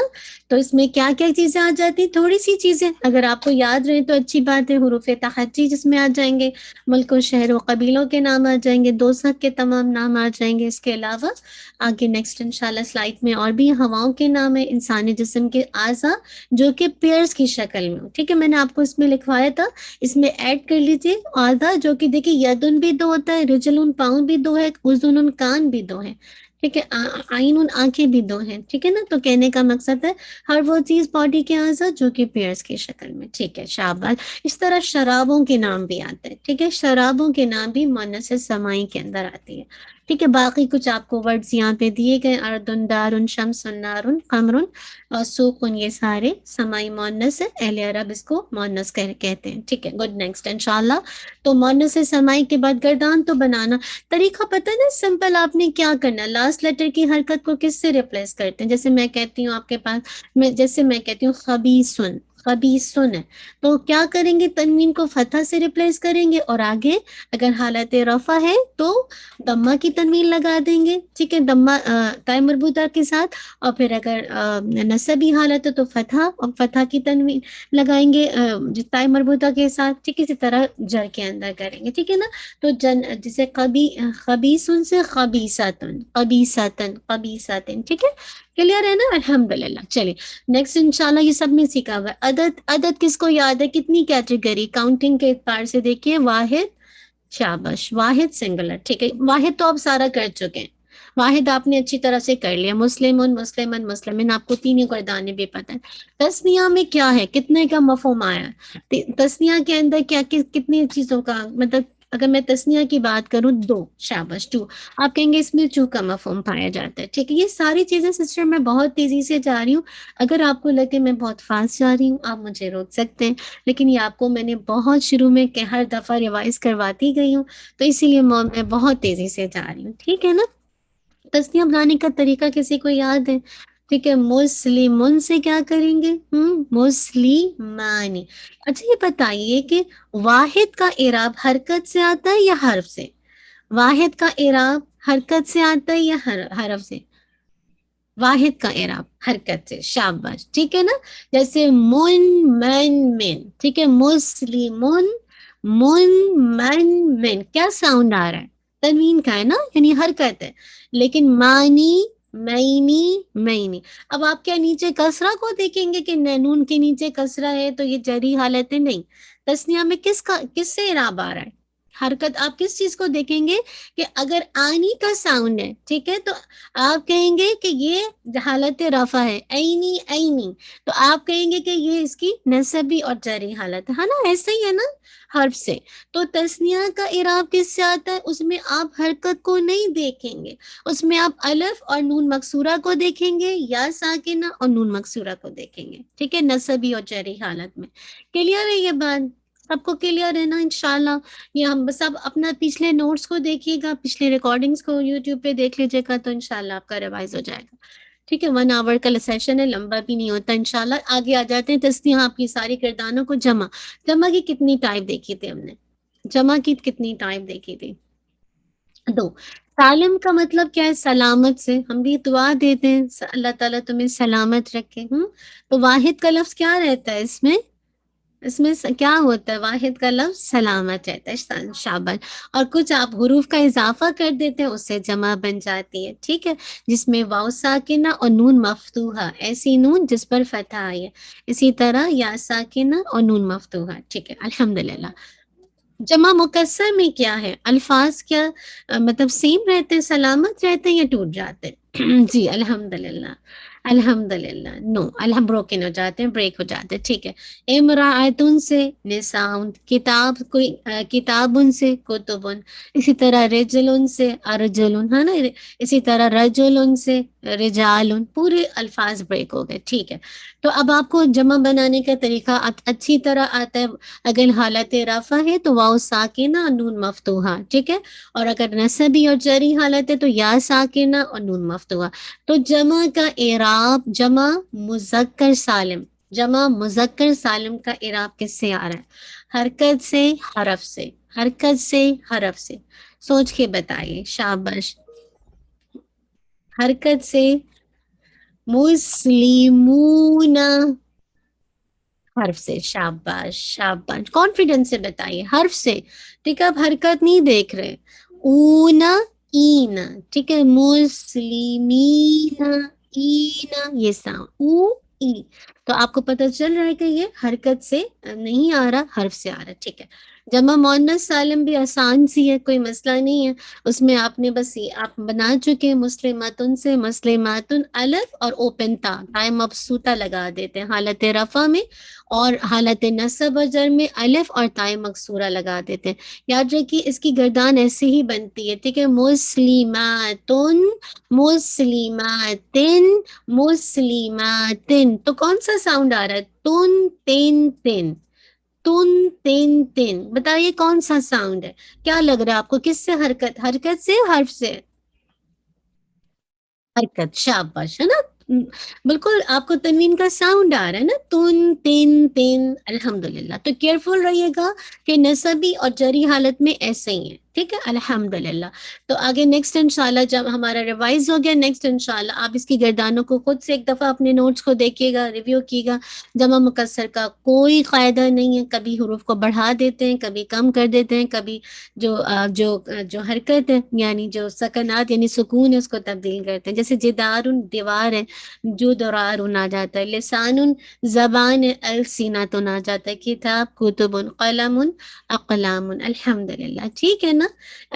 تو اس میں کیا کیا چیزیں آ جاتی؟ تھوڑی سی چیزیں اگر آپ کو یاد رہے تو اچھی بات ہے. حروف تہجی جس میں آ جائیں گے، ملک و شہر و قبیلوں کے نام آ جائیں گے، دوزخ کے تمام نام آ جائیں گے. اس کے علاوہ آگے نیکسٹ انشاءاللہ سلائڈ میں اور بھی ہواؤں کے نام ہے، انسانی جسم کے اعضاء جو کہ پیئرز کی شکل میں ہو. ٹھیک ہے، میں نے آپ کو اس میں لکھوایا تھا، اس میں ایڈ کر لیجیے. اعضاء جو کہ دیکھیے یدن بھی 2 ہوتا ہے، رجلن پاؤں بھی 2 ہے، اذن کان بھی 2 ہے. ٹھیک ہے، عین آنکھیں بھی 2 ہیں. ٹھیک ہے نا؟ تو کہنے کا مقصد ہے ہر وہ چیز باڈی کے اعضاء جو کہ پیئرز کی شکل میں. ٹھیک ہے، شاباش. اس طرح شرابوں کے نام بھی آتے ہیں. ٹھیک ہے، شرابوں کے نام بھی مؤنث سمائی کے اندر آتی ہے. ٹھیک ہے، باقی کچھ آپ کو ورڈز یہاں پہ دیے گئے، اردن، دارن، شمسن، نارن، قمرن اور سوقن، یہ سارے سمائی مؤنث ہے. اہل عرب اس کو مؤنث کہتے ہیں. ٹھیک ہے، گڈ. نیکسٹ انشاءاللہ. تو مؤنث سمائی کے بعد گردان تو بنانا طریقہ پتہ ہے نا؟ سمپل آپ نے کیا کرنا، لاسٹ لیٹر کی حرکت کو کس سے ریپلیس کرتے ہیں؟ جیسے میں کہتی ہوں آپ کے پاس، جیسے میں کہتی ہوں خبیثن، خبیثن ہے، تو کیا کریں گے؟ تنوین کو فتح سے ریپلیس کریں گے، اور آگے اگر حالت رفع ہے تو دمہ کی تنوین لگا دیں گے. ٹھیک ہے، دمہ تائیں مربوطہ کے ساتھ. اور پھر اگر نصبی حالت ہے تو فتح، اور فتح کی تنوین لگائیں گے تائیں مربوطہ کے ساتھ. ٹھیک ہے، اسی طرح جر کے اندر کریں گے. ٹھیک ہے نا؟ تو جسے خبیثن سے خبیثاتن، خبیثاتن، خبیثاتن. ٹھیک ہے، کلیئر ہے نا؟ الحمدللہ. چلیے نیکسٹ انشاءاللہ یہ سب میں سیکھا ہوا ہے. عدد کس کو یاد ہے؟ کتنی کیٹیگری کاؤنٹنگ کے اعتبار سے دیکھیے. واحد، شاباش، واحد سنگولر. ٹھیک ہے، واحد تو آپ سارا کر چکے ہیں، واحد آپ نے اچھی طرح سے کر لیا. مسلمن، مسلمن، مسلمن، آپ کو تینوں گردانے بھی پتہ ہے. تسنیہ میں کیا ہے؟ کتنے کا مفہوم آیا؟ تسنیہ کے اندر کیا کتنی چیزوں کا مطلب، اگر میں تسنیہ کی بات کروں 2، شاباش 2، آپ کہیں گے اس میں 2 کا مفہوم پایا جاتا ہے. ٹھیک ہے، یہ ساری چیزیں سسٹر میں بہت تیزی سے جا رہی ہوں. اگر آپ کو لگے میں بہت فاسٹ جا رہی ہوں آپ مجھے روک سکتے ہیں، لیکن یہ آپ کو میں نے بہت شروع میں کہ ہر دفعہ ریوائز کرواتی گئی ہوں، تو اسی لیے میں بہت تیزی سے جا رہی ہوں. ٹھیک ہے نا؟ تسنیہ بنانے کا طریقہ کسی کو یاد ہے؟ ٹھیک ہے، مسلمن سے کیا کریں گے؟ مسلمانی. اچھا یہ بتائیے کہ واحد کا اعراب حرکت سے آتا ہے یا حرف سے؟ واحد کا اعراب حرکت سے آتا ہے یا حرف سے؟ واحد کا اعراب حرکت سے. شاباش. ٹھیک ہے نا؟ جیسے من. ٹھیک ہے، مسلمن، من کیا ساؤنڈ آ رہا ہے؟ تنوین کا ہے نا، یعنی حرکت ہے. لیکن معنی، مینی. اب آپ کیا نیچے کسرہ کو دیکھیں گے کہ نون کے نیچے کسرہ ہے تو یہ جری حالت ہے؟ نہیں. تسنیہ میں کس سے اعراب آ رہا ہے؟ حرکت آپ کس چیز کو دیکھیں گے کہ اگر آنی کا ساؤنڈ ہے، ٹھیک ہے، تو آپ کہیں گے کہ یہ حالت رفع ہے، عینی عینی، تو آپ کہیں گے کہ یہ اس کی نصبی اور جری حالت ہے نا، ایسا ہی ہے نا حرف سے۔ تو تثنیہ کا اعراب کس سے آتا ہے؟ اس میں آپ حرکت کو نہیں دیکھیں گے، اس میں آپ الف اور نون مکسورہ کو دیکھیں گے، یا ساکنہ اور نون مکسورہ کو دیکھیں گے، ٹھیک ہے، نصبی اور جری حالت میں۔ کلیئر ہے یہ بات؟ سب کو کلیئر ہے نا انشاءاللہ؟ یہ ہم بس اب اپنا پچھلے نوٹس کو دیکھیے گا، پچھلے ریکارڈنگز کو یوٹیوب پہ دیکھ لیجیے گا، تو انشاءاللہ آپ کا ریوائز ہو جائے گا، ٹھیک ہے۔ 1 آور کا سیشن ہے، لمبا بھی نہیں ہوتا انشاءاللہ۔ آگے آ جاتے ہیں تسنیہ آپ کی ساری کردانوں کو جمع۔ جمع کی کتنی ٹائپ دیکھی تھی ہم نے؟ جمع کی کتنی ٹائپ دیکھی تھی؟ 2۔ سالم کا مطلب کیا ہے؟ سلامت سے۔ ہم بھی دعا دیتے ہیں اللہ تعالیٰ تمہیں سلامت رکھے۔ تو واحد کا لفظ کیا رہتا ہے اس میں کیا ہوتا ہے؟ واحد کا لفظ سلامت رہتا ہے، شاباش۔ اور کچھ آپ حروف کا اضافہ کر دیتے ہیں، اس سے جمع بن جاتی ہے، ٹھیک ہے، جس میں واو ساکنہ اور نون مفتوحہ، ایسی نون جس پر فتح آئی ہے، اسی طرح یا ساکنہ اور نون مفتوحہ، ٹھیک ہے، الحمدللہ۔ جمع مکسر میں کیا ہے؟ الفاظ کیا مطلب سیم رہتے ہیں، سلامت رہتے ہیں یا ٹوٹ جاتے ہیں؟ جی الحمدللہ، الحمدللہ، نو بروکن ہو جاتے ہیں، بریک ہو جاتے ہیں، ٹھیک ہے۔ امرأتن سے نساؤن، کتاب کوئی کتابن سے کتبن، اسی طرح رجلن سے ارجلن، ہے نا، اسی طرح رجلن سے رجالن، پورے الفاظ بریک ہو گئے، ٹھیک ہے۔ تو اب آپ کو جمع بنانے کا طریقہ اچھی طرح آتا ہے۔ اگر حالت رفع ہے تو واو ساکنہ اور نون مفتوحہ، ٹھیک ہے، اور اگر نصبی اور جری حالت ہے تو یا ساکنہ اور نون مفتوحہ۔ تو جمع کا اعراب، جمع مذکر سالم، جمع مذکر سالم کا اعراب کس سے آ رہا ہے؟ حرکت سے، حرف سے، حرکت سے، حرف سے، سوچ کے بتائیے، شاباش۔ حرکت سے، مسلمون، حرف سے، شاباش شاباش، کانفیڈنس سے بتائیے، حرف سے، ٹھیک ہے، آپ حرکت نہیں دیکھ رہے۔ اونا، اینا، ٹھیک ہے، مسلمین، اینا، یہ ساؤنڈ او ای، تو آپ کو پتہ چل رہا ہے کہ یہ حرکت سے نہیں آ رہا، حرف سے آ رہا، ٹھیک ہے۔ جمع مؤنث سالم بھی آسان سی ہے، کوئی مسئلہ نہیں ہے، اس میں آپ نے بس آپ بنا چکے ہیں، مسلماتن سے مسلماتن، الف اور اوپن تا، تائے مبسوطہ لگا دیتے ہیں حالت رفع میں، اور حالت نصب و جر میں الف اور تائے مکسورہ لگا دیتے ہیں۔ یاد رکھیے اس کی گردان ایسے ہی بنتی ہے، ٹھیک ہے، مسلماتن، مسلماتن، مسلماتن، تو کون سا ساؤنڈ آ رہا ہے؟ تن تین تین، تن تین تین، بتائیے کون سا ساؤنڈ ہے؟ کیا لگ رہا ہے آپ کو؟ کس سے حرکت؟ حرکت سے، حرف سے؟ حرکت، شاباش، ہے نا، بالکل آپ کو تنوین کا ساؤنڈ آ رہا ہے نا، تن تین تین، الحمدللہ۔ تو کیئرفل رہیے گا کہ نصبی اور جری حالت میں ایسے ہی ہیں، ٹھیک ہے، الحمدللہ۔ تو آگے نیکسٹ انشاءاللہ جب ہمارا ریوائز ہو گیا، نیکسٹ انشاءاللہ آپ اس کی گردانوں کو خود سے ایک دفعہ اپنے نوٹس کو دیکھیے گا، ریویو کیے گا۔ جمع مکسر کا کوئی قاعدہ نہیں ہے، کبھی حروف کو بڑھا دیتے ہیں، کبھی کم کر دیتے ہیں، کبھی جو جو حرکت ہے یعنی جو سکنات یعنی سکون ہے اس کو تبدیل کرتے ہیں، جیسے جدار دیوار ہے، جو درار آ جاتا ہے، لسان زبان ہے، السیناتن آ جاتا ہے، کتاب کتب، قلم اقلام، الحمدللہ، ٹھیک ہے نا،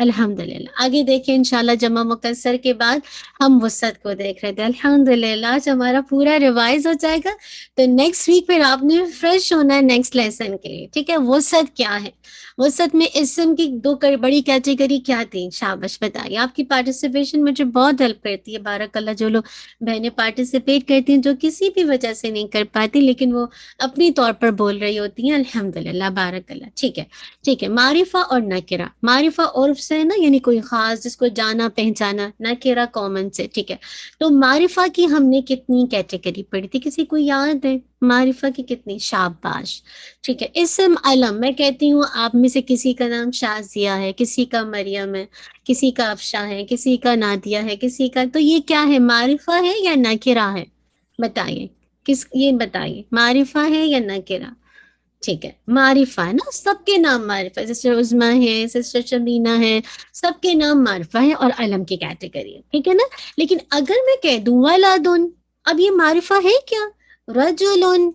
الحمدللہ۔ آگے دیکھیں انشاءاللہ جمع مکسر کے بعد ہم وسط کو دیکھ رہے تھے، الحمدللہ آج ہمارا پورا ریوائز ہو جائے گا۔ تو نیکسٹ ویک پھر آپ نے فریش ہونا ہے نیکسٹ لیسن کے لیے، ٹھیک ہے۔ وسط کیا ہے؟ وسط میں اسم کی دو بڑی کیٹیگری کیا تھی؟ شاباش بتائیے، آپ کی پارٹیسپیشن مجھے بہت ہیلپ کرتی ہے، بارک اللہ، جو لوگ بہنیں پارٹیسپیٹ کرتی ہیں، جو کسی بھی وجہ سے نہیں کر پاتی لیکن وہ اپنی طور پر بول رہی ہوتی ہیں، الحمدللہ، بارک اللہ، ٹھیک ہے، ٹھیک ہے۔ معرفہ اور نکرہ، معرفہ عرف سے ہے نا، یعنی کوئی خاص جس کو جانا پہچانا، نکرہ کامن سے، ٹھیک ہے۔ تو معرفہ کی ہم نے کتنی کیٹیگری پڑھی تھی؟ کسی کو یاد ہے معرفہ کی کتنی؟ شاباش، ٹھیک ہے۔ اسم علم، میں کہتی ہوں آپ میں سے کسی کا نام شازیہ ہے، کسی کا مریم ہے، کسی کا افشا ہے، کسی کا نادیہ ہے، کسی کا، تو یہ کیا ہے؟ معرفہ ہے یا نکرہ ہے؟ بتائیے، یہ بتائیے معرفہ ہے یا نکرہ؟ ٹھیک ہے، معرفہ ہے نا، سب کے نام معرفہ ہے، سسٹر عظمیٰ ہے، سسٹر شبینہ ہے، سب کے نام معرفہ ہے اور علم کی کیٹیگری ہے، ٹھیک ہے نا۔ لیکن اگر میں کہہ دوں ولدن، اب یہ معرفہ ہے کیا؟ رجلن،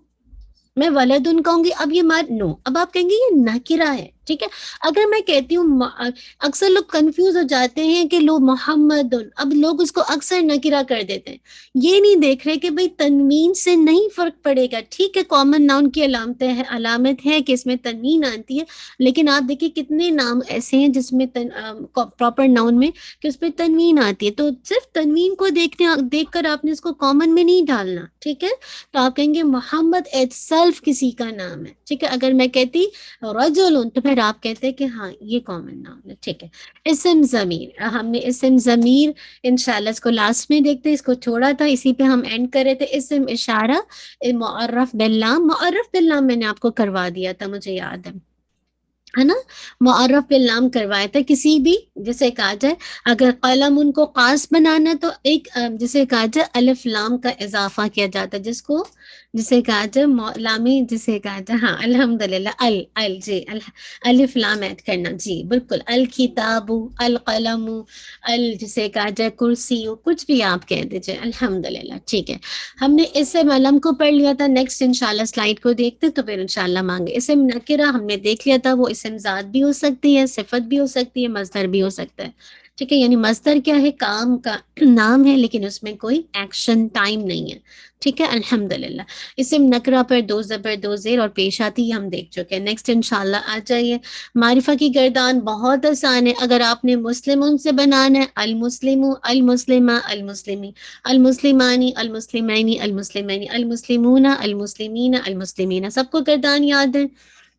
میں ولدن کہوں گی، اب یہ نو، اب آپ کہیں گے یہ نکرہ ہے، ٹھیک ہے. اگر میں کہتی ہوں اکثر لوگ کنفیوز ہو جاتے ہیں کہ لوگ محمد، اب لوگ اس کو اکثر نکرہ کر دیتے ہیں. یہ نہیں دیکھ رہے کہ بھئی تنوین سے نہیں فرق پڑے گا. ٹھیک ہے کامن ناؤن کی علامت ہے کہ اس میں تنوین آتی ہے، لیکن آپ دیکھیں کتنے نام ایسے ہیں جس میں پراپر ناؤن میں کہ اس پہ تنوین آتی ہے. تو صرف تنوین کو دیکھ کر آپ نے اس کو کامن میں نہیں ڈالنا. ٹھیک ہے، تو آپ کہیں گے محمد ایٹ سیلف کسی کا نام ہے. ٹھیک ہے، اگر میں کہتی رجل تو پھر آپ کہتے ہیں کہ ہاں یہ کامن ناؤن ہے. ٹھیک ہے. اسم ضمیر، ہم نے اسم ضمیر انشاءاللہ اس کو لاسٹ میں دیکھتے ہیں، اس کو چھوڑا تھا، اسی پہ ہم اینڈ کر رہے تھے. اسم اشارہ معرف باللام، معرف باللام میں نے آپ کو کروا دیا تھا، مجھے یاد ہے نا. معرف باللام کروایا تھا. کسی بھی جیسے کہا جائے اگر قلم ان کو خاص بنانا ہے تو ایک جسے کہا جائے الف لام کا اضافہ کیا جاتا ہے، جسے کہا جائے لامی، جسے کہا جائے ہاں الحمدللہ ال جی الف لام ایڈ کرنا. جی بالکل. الکتاب، القلم، جسے کہا جائے کرسی، کچھ بھی آپ کہہ دیجیے. الحمدللہ. ٹھیک ہے، ہم نے اسم علم کو پڑھ لیا تھا. نیکسٹ انشاءاللہ سلائیڈ کو دیکھتے تو پھر انشاءاللہ مانگے. اسم نکرہ ہم نے دیکھ لیا تھا، وہ اسم ذات بھی ہو سکتی ہے، صفت بھی ہو سکتی ہے، مصدر بھی ہو سکتا ہے. ٹھیک ہے، یعنی مصدر کیا ہے؟ کام کا نام ہے، لیکن اس میں کوئی ایکشن ٹائم نہیں ہے. ٹھیک ہے الحمدللہ. اسم نکرہ پر 2 زبر 2 زیر اور پیش آتی ہم دیکھ چکے ہیں. نیکسٹ انشاءاللہ آ جائیے. معرفہ کی گردان بہت آسان ہے. اگر آپ نے مسلمون سے بنانا ہے، المسلم، المسلمہ، المسلمی، المسلمانی، المسلمینی، المسلمین، المسلمون، المسلمین، المسلمین. سب کو گردان یاد ہے؟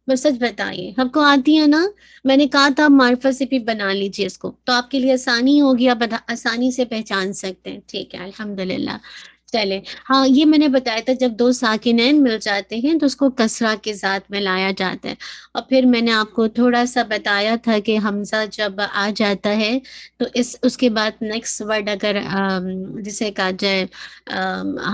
بس سچ بتائیے، سب کو آتی ہے نا؟ میں نے کہا تھا معرفہ سے بھی بنا لیجیے اس کو، تو آپ کے لیے آسانی ہوگی، آپ آسانی سے پہچان سکتے ہیں. ٹھیک ہے الحمدللہ. چلے ہاں، یہ میں نے بتایا تھا جب 2 ساکنین مل جاتے ہیں تو اس کو کسرہ کے ساتھ ملایا جاتا ہے. اور پھر میں نے آپ کو تھوڑا سا بتایا تھا کہ حمزہ جب آ جاتا ہے تو اس کے بعد نیکسٹ ورڈ اگر جسے کہا جائے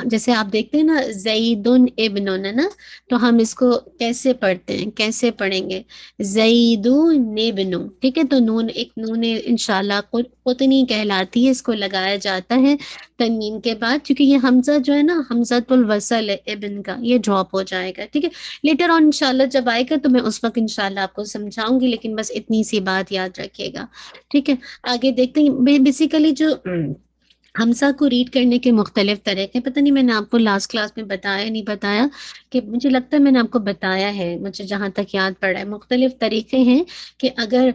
جیسے آپ دیکھتے ہیں نا زیدن ابن نا، تو ہم اس کو کیسے پڑھتے ہیں، کیسے پڑھیں گے؟ زیدن ابن. ٹھیک ہے، تو نون ایک نون انشاءاللہ قطنی کہلاتی ہے، اس کو لگایا جاتا ہے تنوین کے بعد، کیونکہ یہ حمزہ جو ہے نا حمزۃ الوصل ہے ابن کا، یہ ڈراپ ہو جائے گا. ٹھیک ہے، لیٹر آن انشاءاللہ جب آئے گا تو میں اس وقت انشاءاللہ آپ کو سمجھاؤں گی، لیکن بس اتنی سی بات یاد رکھیے گا. ٹھیک ہے، آگے دیکھتے ہیں. بیسیکلی جو حمزہ کو ریڈ کرنے کے مختلف طریقے، پتہ نہیں میں نے آپ کو لاسٹ کلاس میں بتایا نہیں بتایا، کہ مجھے لگتا ہے میں نے آپ کو بتایا ہے، مجھے جہاں تک یاد پڑا ہے. مختلف طریقے ہیں کہ اگر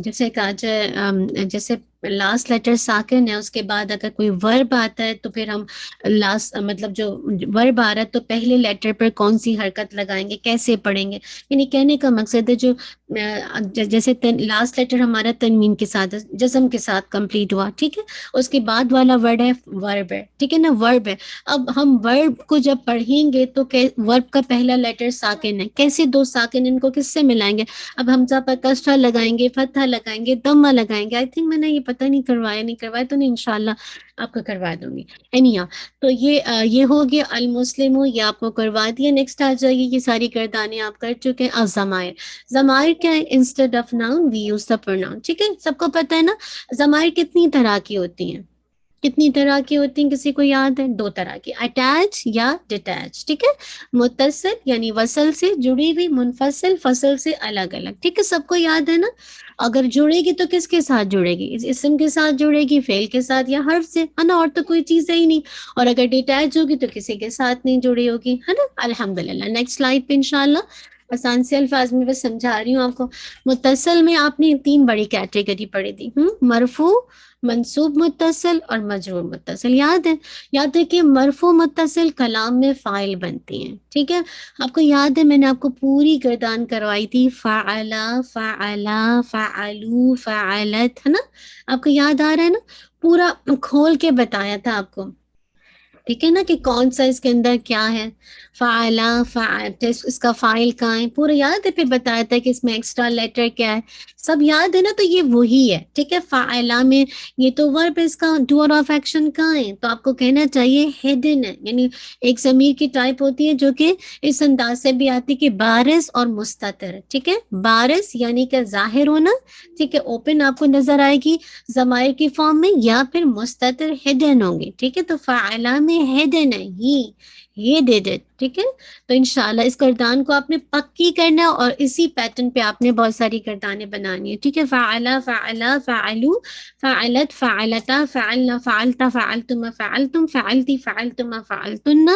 جیسے کہا جائے جیسے لاسٹ لیٹر ساکن ہے، اس کے بعد اگر کوئی ورب آتا ہے تو پھر ہم لاسٹ مطلب جو ورب آ رہا ہے تو پہلے لیٹر پر کون سی حرکت لگائیں گے، کیسے پڑھیں گے. یعنی کہنے کا مقصد ہے جو جیسے لاسٹ لیٹر ہمارا تنوین کے ساتھ جزم کے ساتھ کمپلیٹ ہوا. ٹھیک ہے، اس کے بعد والا ورڈ ہے ورب ہے. ٹھیک ہے نا، ورب ہے. اب ہم ورب کو جب پڑھیں گے تو ورب کا پہلا لیٹر ساکن ہے، کیسے 2 ساکن ان کو کس سے ملائیں گے؟ اب حمزہ پر کسرہ لگائیں گے، فتحہ لگائیں گے، ضمہ لگائیں گے. آئی تھنک میں نے یہ پتہ نہیں کروایا تو نہیں، انشاءاللہ آپ کو کروا دوں گی. اینیا تو یہ ہو گیا المسلم، یہ آپ کو کروا دیا. نیکسٹ آ جائیے، یہ ساری گردانیں آپ کر چکے ہیں. الضمائر، ضمائر کیا ہے؟ Instead of noun we use the pronoun. ٹھیک ہے، سب کو پتہ ہے نا ضمائر کتنی طرح کی ہوتی ہیں؟ کتنی طرح کی ہوتی ہیں کسی کو یاد ہے؟ 2 طرح کی، اٹیچ یا ڈیٹیچ. ٹھیک ہے، متصل یعنی وصل سے جڑی ہوئی، منفصل فصل سے الگ الگ. ٹھیک ہے، سب کو یاد ہے نا؟ اگر جڑے گی تو کس کے ساتھ جڑے گی؟ اسم کے ساتھ جڑے گی، فعل کے ساتھ یا حرف سے، ہے نا؟ اور تو کوئی چیز ہے ہی نہیں. اور اگر ڈیٹیچ ہوگی تو کسی کے ساتھ نہیں جڑی ہوگی، ہے نا؟ الحمدللہ. نیکسٹ سلائیڈ پہ انشاءاللہ آسان سے الفاظ میں بس سمجھا رہی ہوں آپ کو. متصل میں آپ نے 3 بڑی کیٹیگری پڑھی تھی، مرفوع، منصوب متصل اور مجرور متصل. یاد ہے کہ مرفوع متصل کلام میں فاعل بنتی ہیں. ٹھیک ہے، آپ کو یاد ہے میں نے آپ کو پوری گردان کروائی تھی، فعلا، فعلا، فعلو، فعلت، ہے نا؟ آپ کو یاد آ رہا ہے نا؟ پورا کھول کے بتایا تھا آپ کو. ٹھیک ہے نا، کہ کون سا اس کے اندر کیا ہے. فعلا، اس کا فائل کہاں ہے، پورا یاد ہے. پھر بتایا تھا کہ اس میں ایکسٹرا لیٹر کیا ہے، سب یاد ہے نا؟ تو یہ وہی ہے. ٹھیک ہے، فعلا میں یہ تو ورب ہے، اس کا ڈوئر آف ایکشن کہاں ہے؟ تو آپ کو کہنا چاہیے ہڈن ہے. یعنی ایک ضمیر کی ٹائپ ہوتی ہے جو کہ اس انداز سے بھی آتی کہ بارز اور مستتر. ٹھیک ہے، بارز یعنی کہ ظاہر ہونا، ٹھیک ہے، اوپن آپ کو نظر آئے گی ضمائر کی فارم میں، یا پھر مستتر ہڈن ہوں گے. ٹھیک ہے، تو فعلا میں ہڈن ہے، he did it. ٹھیک ہے، تو انشاءاللہ اس گردان کو آپ نے پکی کرنا ہے اور اسی پیٹرن پہ آپ نے بہت ساری گردانیں بنانی ہے. ٹھیک ہے، فعلا فعلا فعلو فعلت فعلتا فعلنا فعلتا فعلتما فعلتم فعلتی فعلتما فعلتن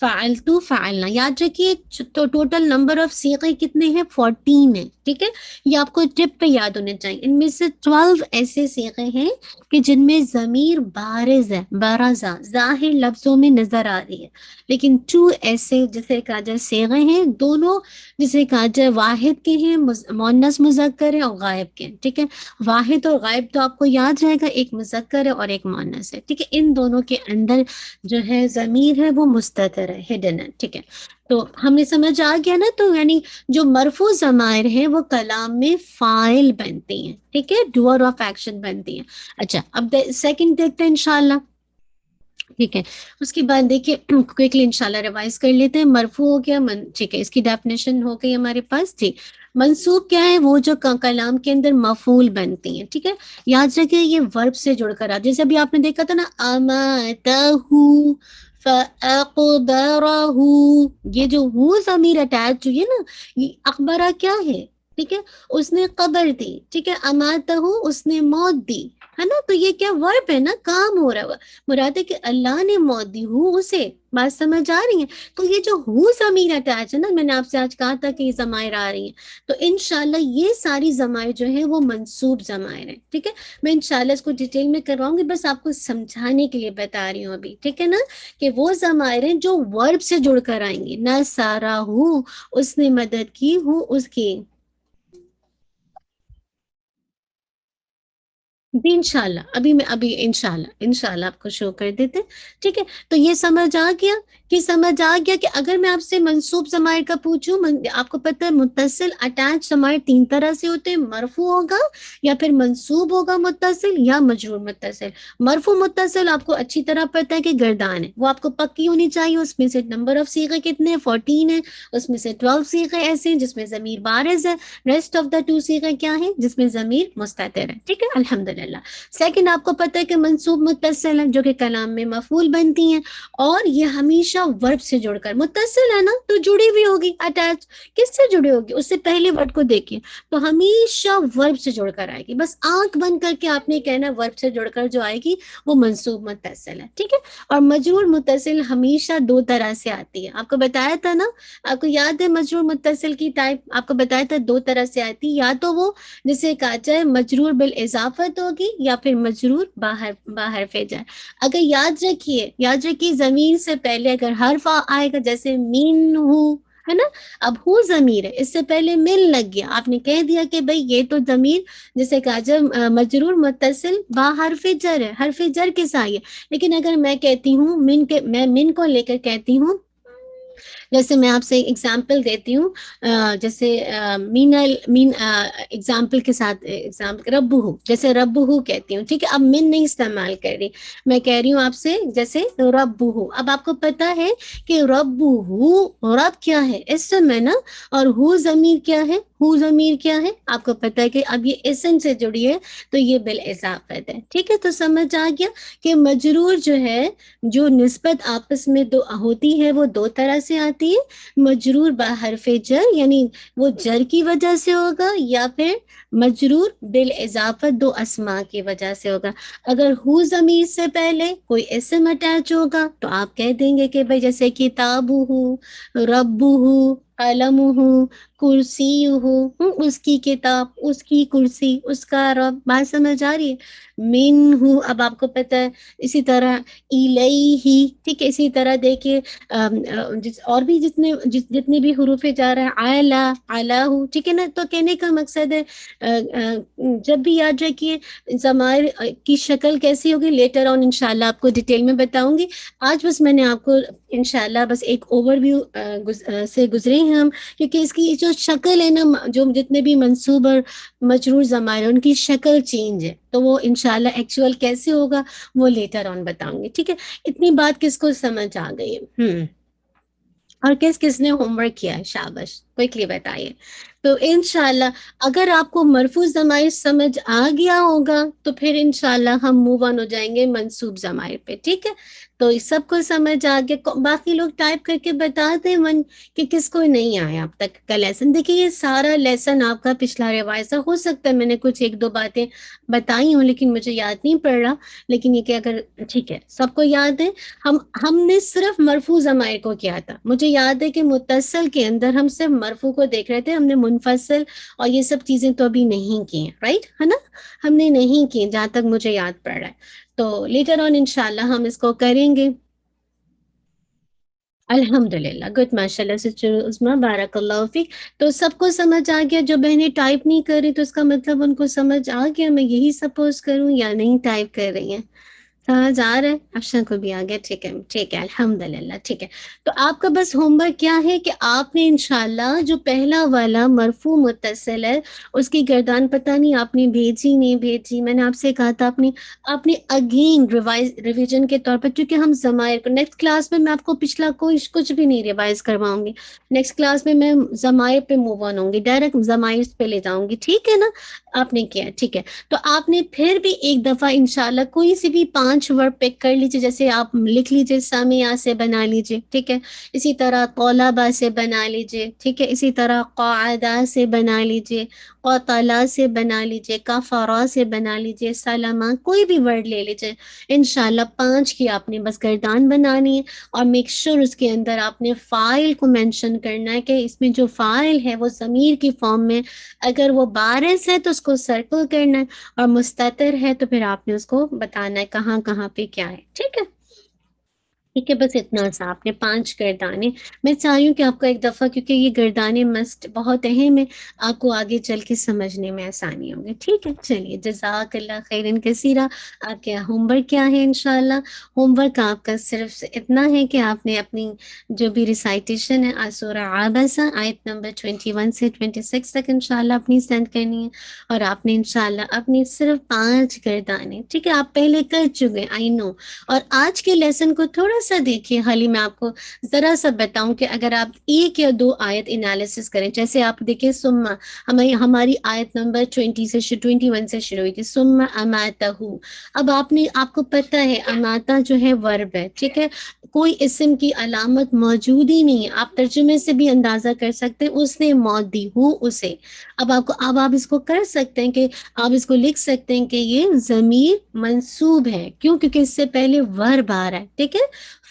فعلتو فعلنا. یاد رکھیے تو ٹوٹل نمبر آف صیغے کتنے ہیں؟ 14 ہیں. ٹھیک ہے، یہ آپ کو ٹپ پہ یاد ہونے چاہیے. ان میں سے 12 ایسے صیغے ہیں کہ جن میں ضمیر بارز ہے، بارزہ ظاہر لفظوں میں نظر آ رہی ہے، لیکن 2 ایسے جسے کہا جائے صیغے ہیں، دونوں جسے کہا جائے واحد کے ہیں، مؤنث مذکر ہے اور غائب کے ہیں. ٹھیک ہے، واحد اور غائب تو آپ کو یاد رہے گا، ایک مذکر ہے اور ایک مؤنث ہے. ٹھیک ہے، ان دونوں کے اندر جو ہے ضمیر ہے وہ مستتر ہے، ہڈن ہے. ٹھیک ہے، تو ہمیں سمجھ آ گیا نا. تو یعنی جو مرفوع ضمائر ہیں وہ کلام میں فاعل بنتی ہیں. ٹھیک ہے، ڈوئر آف ایکشن بنتی ہیں. اچھا، اب سیکنڈ دیکھتے ہیں انشاءاللہ. ٹھیک ہے، اس کے بعد دیکھیے کوئکلی انشاءاللہ ریوائز کر لیتے ہیں. مرفوع ہو گیا، ٹھیک ہے، اس کی ڈیفینیشن ہو گئی ہمارے پاس. ٹھیک، منصوب کیا ہے؟ وہ جو کلام کے اندر مفعول بنتی ہیں. ٹھیک ہے، یاد رکھیں یہ ورب سے جڑ کر جیسے ابھی آپ نے دیکھا تھا نا، اماتہ فاقبرہ، یہ جو ہو ضمیر اٹیچ ہوئی ہے نا، یہ اخبرہ کیا ہے؟ ٹھیک ہے، اس نے قبر دی. ٹھیک ہے، اماتہ اس نے موت دی، ہے نا. تو یہ کیا ورب ہے نا، کام ہو رہا ہے. مراد ہے کہ اللہ نے موت دی ہو اسے. بات سمجھ آ رہی ہے؟ تو یہ جو ہو ضمیر اٹیچ ہے نا، میں نے آپ سے آج کہا تھا کہ یہ ضمائر آ رہی ہیں، تو انشاءاللہ یہ ساری ضمائر جو ہیں وہ منصوب ضمائر ہیں. ٹھیک ہے، میں انشاءاللہ اس کو ڈیٹیل میں کرواؤں گی، بس آپ کو سمجھانے کے لیے بتا رہی ہوں ابھی. ٹھیک ہے نا، کہ وہ ضمائر ہیں جو ورب سے جڑ کر آئیں گے. نہ سارا ہو، اس نے مدد کی ہو اس کی. جی انشاءاللہ، ابھی انشاءاللہ آپ کو شو کر دیتے. ٹھیک ہے، تو یہ سمجھ آ گیا کہ اگر میں آپ سے منصوب ضمائر کا پوچھوں، آپ کو پتہ ہے متصل اٹیچ ضمائر 3 طرح سے ہوتے ہیں، مرفوع ہوگا یا پھر منصوب ہوگا متصل یا مجرور متصل. مرفوع متصل آپ کو اچھی طرح پتہ ہے کہ گردان ہے، وہ آپ کو پکی ہونی چاہیے. اس میں سے نمبر آف صیغے کتنے ہیں؟ 14 ہیں. اس میں سے 12 صیغے ایسے ہیں جس میں ضمیر بارز ہے، ریسٹ آف دا 2 صیغے کیا ہیں؟ جس میں ضمیر مستتر ہے. ٹھیک ہے، الحمدللہ. سیکنڈ، آپ کو پتہ ہے کہ منصوب متصل ہے جو کہ کلام میں مفعول بنتی ہیں، اور یہ ہمیشہ ورب سے جڑ کر، متصل ہے نا تو جڑی ہوئی ہوگی، اٹیچ کس سے جڑی ہوگی؟ اس سے پہلے ورڈ کو دیکھیے تو ہمیشہ ورب سے جڑ کر آئے گی. بس آنکھ بند کر کے آپ نے کہنا ورب سے جڑ کر جو آئے گی وہ منصوب متصل ہے. ٹھیک ہے، اور مجرور متصل ہمیشہ 2 طرح سے آتی ہے. آپ کو بتایا تھا نا، آپ کو یاد ہے مجرور متصل کی ٹائپ آپ کو بتایا تھا 2 طرح سے آتی. یا تو وہ جسے کہا جائے مجرور بالاضافت ہوگی یا پھر مجرور باہر پہ جائے. اگر یاد رکھیے ضمیر سے پہلے اگر حرف آئے گا، جیسے من ہو، ہے نا. اب ہو ضمیر ہے، اس سے پہلے من لگ گیا، آپ نے کہہ دیا کہ بھئی یہ تو ضمیر جسے کہا جائے مجرور متصل با حرف جر ہے، حرف جر کے ساتھ ہے. لیکن اگر میں کہتی ہوں میں من کو لے کر کہتی ہوں، جیسے میں آپ سے ایگزامپل دیتی ہوں، جیسے مین ایگزامپل کے ساتھ رب ہو، جیسے رب ہو کہتی ہوں. ٹھیک ہے، اب من نہیں استعمال کر رہی، میں کہہ رہی ہوں آپ سے جیسے رب ہو. اب آپ کو پتا ہے کہ رب ہو، رب کیا ہے؟ اسم ہے نا، اور ہو ضمیر کیا ہے؟ ہو ضمیر کیا ہے؟ آپ کو پتا ہے کہ اب یہ اسم سے جڑی ہے تو یہ بالاضافت ہے. ٹھیک ہے، تو سمجھ آ گیا کہ مجرور جو ہے، جو نسبت آپس میں دو ہوتی ہے وہ 2 طرح سے آتی ہے. مجرور بحرف جر، یعنی وہ جر کی وجہ سے ہوگا، یا پھر مجرور بالاضافت 2 اسماء کی وجہ سے ہوگا. اگر ہو ضمیر سے پہلے کوئی اسم اٹیچ ہوگا تو آپ کہہ دیں گے کہ بھئی جیسے کتاب ہو، رب ہو، قلم ہو، کرسی ہو، اس کی کتاب، اس کی کرسی، اس کا رب. بات سمجھ آ رہی ہے؟ من ہو، اب آپ کو پتہ ہے. اسی طرح الیہ، ٹھیک ہے، اسی طرح دیکھیے اور بھی جتنے بھی حروف جا رہا ہے، الہ، ٹھیک ہے نا. تو کہنے کا مقصد ہے جب بھی یاد رکھیے ضمائر کی شکل کیسی ہوگی، لیٹر آن انشاءاللہ آپ کو ڈیٹیل میں بتاؤں گی. آج بس میں نے آپ کو انشاءاللہ بس ایک اوور ویو سے گزرے ہیں ہم، کیونکہ اس کی جو شکل ہے نا، جو جتنے بھی منصوب اور مجرور ضمائر ان کی شکل چینج ہے، تو وہ انشاءاللہ ایکچوئل کیسے ہوگا وہ لیٹر آن بتاؤں گی. ٹھیک ہے، اتنی بات کس کو سمجھ آ گئی ہے؟ اور کس نے ہوم ورک کیا ہے؟ شاباش، کوئکلی بتائیے. تو انشاءاللہ اگر آپ کو مرفوع ضمائر سمجھ آ گیا ہوگا تو پھر انشاءاللہ ہم موو آن ہو جائیں گے منصوب ضمائر پہ. ٹھیک ہے، تو سب کو سمجھ آ گیا. باقی لوگ ٹائپ کر کے بتاتے ہیں من کہ کس کو نہیں آیا اب تک کا لیسن. دیکھیے یہ سارا لیسن آپ کا پچھلا ریوائز ہو سکتا ہے میں نے کچھ ایک دو باتیں بتائی ہوں لیکن مجھے یاد نہیں پڑ رہا. لیکن یہ کہ اگر ٹھیک ہے سب کو یاد ہے. ہم نے صرف مرفوع ضمائر کو کیا تھا. مجھے یاد ہے کہ متصل کے اندر ہم صرف مرفوع کو دیکھ رہے تھے, ہم نے منفصل اور یہ سب چیزیں تو ابھی نہیں کی ہیں, رائٹ ہے نا, ہم نے نہیں کی جہاں تک مجھے یاد پڑ رہا ہے. تو لیٹر آن انشاءاللہ ہم اس کو کریں گے. الحمدللہ گڈ, ماشاء اللہ سسٹر عظمیٰ بارک اللہ فیک. تو سب کو سمجھ آ گیا, جو بہنیں ٹائپ نہیں کر رہی تو اس کا مطلب ان کو سمجھ آ گیا, میں یہی سپوز کروں, یا نہیں ٹائپ کر رہی ہیں؟ سمجھ آ رہا ہے, افشاں کو بھی آ گیا, ٹھیک ہے ٹھیک ہے الحمدللہ ٹھیک ہے. تو آپ کا بس ہوم ورک کیا ہے کہ آپ نے انشاءاللہ جو پہلا والا مرفوع متصل ہے اس کی گردان پتہ نہیں آپ نے بھیجی نہیں بھیجی. میں نے آپ سے کہا تھا آپ نے اگین ریویژن کے طور پر, کیونکہ ہم ضمائر کو نیکسٹ کلاس میں آپ کو پچھلا کچھ بھی نہیں ریوائز کرواؤں گی. نیکسٹ کلاس میں ضمائر پہ موو آن ہوں گی, ڈائریکٹ ضمائر پہ لے جاؤں گی, ٹھیک ہے نا. آپ نے کیا ٹھیک ہے. تو آپ نے پھر بھی ایک دفعہ انشاءاللہ کوئی سی بھی 5 ورڈ پک کر لیجیے, جیسے آپ لکھ لیجیے سامعہ سے بنا لیجیے, ٹھیک ہے. اسی طرح طلبہ سے بنا لیجیے, ٹھیک ہے. اسی طرح قعدہ سے بنا لیجیے, قتلہ سے بنا لیجیے, کفرہ سے بنا لیجیے, سلمہ, کوئی بھی ورڈ لے لیجیے. انشاءاللہ 5 کی آپ نے بس گردان بنانی ہے. اور میک شور اس کے اندر آپ نے فاعل کو مینشن کرنا ہے کہ اس میں جو فاعل ہے وہ ضمیر کی فارم میں, اگر وہ بارز ہے تو اس کو سرکل کرنا ہے, اور مستتر ہے تو پھر آپ نے اس کو بتانا ہے کہاں کہاں پہ کیا ہے, ٹھیک ہے. ٹھیک ہے, بس اتنا سا آپ نے 5 گردانے. میں چاہ رہی ہوں کہ آپ کو ایک دفعہ, کیونکہ یہ گردانے مسٹ بہت اہم ہے, آپ کو آگے چل کے سمجھنے میں آسانی ہوگی, ٹھیک ہے. چلیے جزاک اللہ خیرن کثیرہ. آپ کیا ہوم ورک کیا ہے انشاءاللہ؟ ہوم ورک آپ کا صرف اتنا ہے کہ آپ نے اپنی جو بھی ریسائٹیشن ہے سورہ عابسہ آیت نمبر 21 سے 26 تک انشاءاللہ اپنی سینڈ کرنی ہے. اور آپ نے انشاءاللہ اپنی صرف 5 گردانے, ٹھیک ہے, آپ پہلے کر چکے آئی نو. اور آج کے لیسن کو تھوڑا سا دیکھیے, حالی میں آپ کو ذرا سا بتاؤں کہ اگر آپ 1 یا 2 آیت انالیسس کریں, جیسے آپ دیکھیں سما, ہماری آیت نمبر 21 سے شروع ہوئی تھی, سما اماتہ. اب آپ کو پتہ ہے اماتہ جو ہے ورب ہے, ٹھیک ہے, کوئی اسم کی علامت موجود ہی نہیں ہے. آپ ترجمے سے بھی اندازہ کر سکتے ہیں اس نے موت دی اسے. اب آپ اس کو کر سکتے ہیں کہ آپ اس کو لکھ سکتے ہیں کہ یہ ضمیر منصوب ہے. کیوں؟ کیونکہ اس سے پہلے ورب آ رہا ہے, ٹھیک ہے.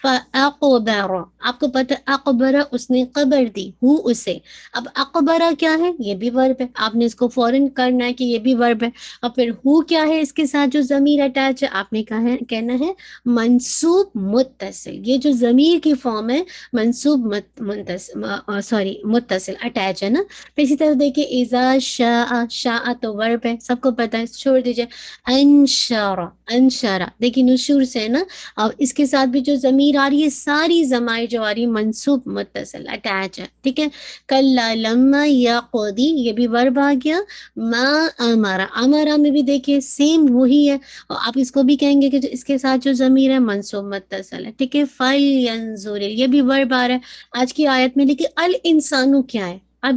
فَأَقْبَرَ, آپ کو پتہ اقبرہ اس نے قبر دی اسے. اب اقبرہ کیا ہے؟ یہ بھی ورب ہے. آپ نے اس کو فوراً کرنا ہے کہ یہ بھی ورب ہے. اور پھر کیا ہے اس کے ساتھ جو ضمیر اٹیچ ہے, آپ نے کہنا ہے منصوب متصل. یہ جو ضمیر کی فارم ہے منصوب متصل اٹیچ ہے نا. پھر اسی طرح دیکھیں اذا شاء, شاء تو ورب ہے, سب کو پتہ ہے, چھوڑ دیجئے. انشارا, انشارا, دیکھیں نشور سے ہے نا. اور اس کے ساتھ بھی جو ضمیر آ رہی ہے ساری ضمائر جو آ رہی ہے منصوب متصل اٹیچ ہے, ٹھیک ہے. کلا لما یقضی, یہ بھی ورب آ گیا. ما امرا, امرا میں بھی دیکھیے سیم وہی ہے. اور آپ اس کو بھی کہیں گے کہ اس کے ساتھ جو ضمیر ہے منصوب متصل ہے, ٹھیک ہے. فَلْيَنظُرِ, یہ بھی ورب آ رہا ہے آج کی آیت میں. لیکن الانسانو کیا ہے؟ اب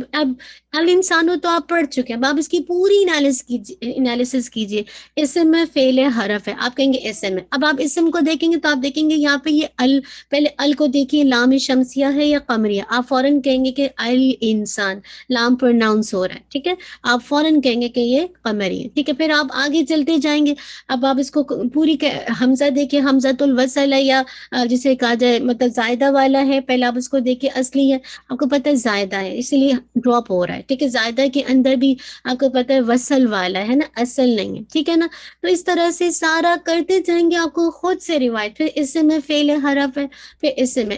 الانسانو تو آپ پڑھ چکے ہیں, اب آپ اس کی پوری انالیسس کیجئے. اسم میں فعل حرف ہے, آپ کہیں گے اسم میں. اب آپ اسم کو دیکھیں گے تو آپ دیکھیں گے یہاں پہ یہ پہلے ال کو دیکھیے لام شمسیہ ہے یا قمریہ, آپ فوراً کہیں گے کہ الانسان, لام پروناؤنس ہو رہا ہے, ٹھیک ہے. آپ فوراً کہیں گے کہ یہ قمری ہے, ٹھیک ہے. پھر آپ آگے چلتے جائیں گے. اب آپ اس کو پوری حمزہ دیکھیے, حمزۃ الوصل ہے یا جسے کہا جائے مطلب زائدہ والا ہے. پہلے آپ اس کو دیکھیے اصلی ہے, آپ کو پتہ ہے زائدہ ہے اس لیے ڈراپ ہو رہا ہے, ٹھیک ہے. زائدہ کے اندر بھی آپ کو پتہ ہے وصل والا ہے نا, اصل نہیں ہے, ٹھیک ہے نا. تو اس طرح سے سارا کرتے جائیں گے, آپ کو خود سے روایت. پھر اسم میں فعل حرف ہے, پھر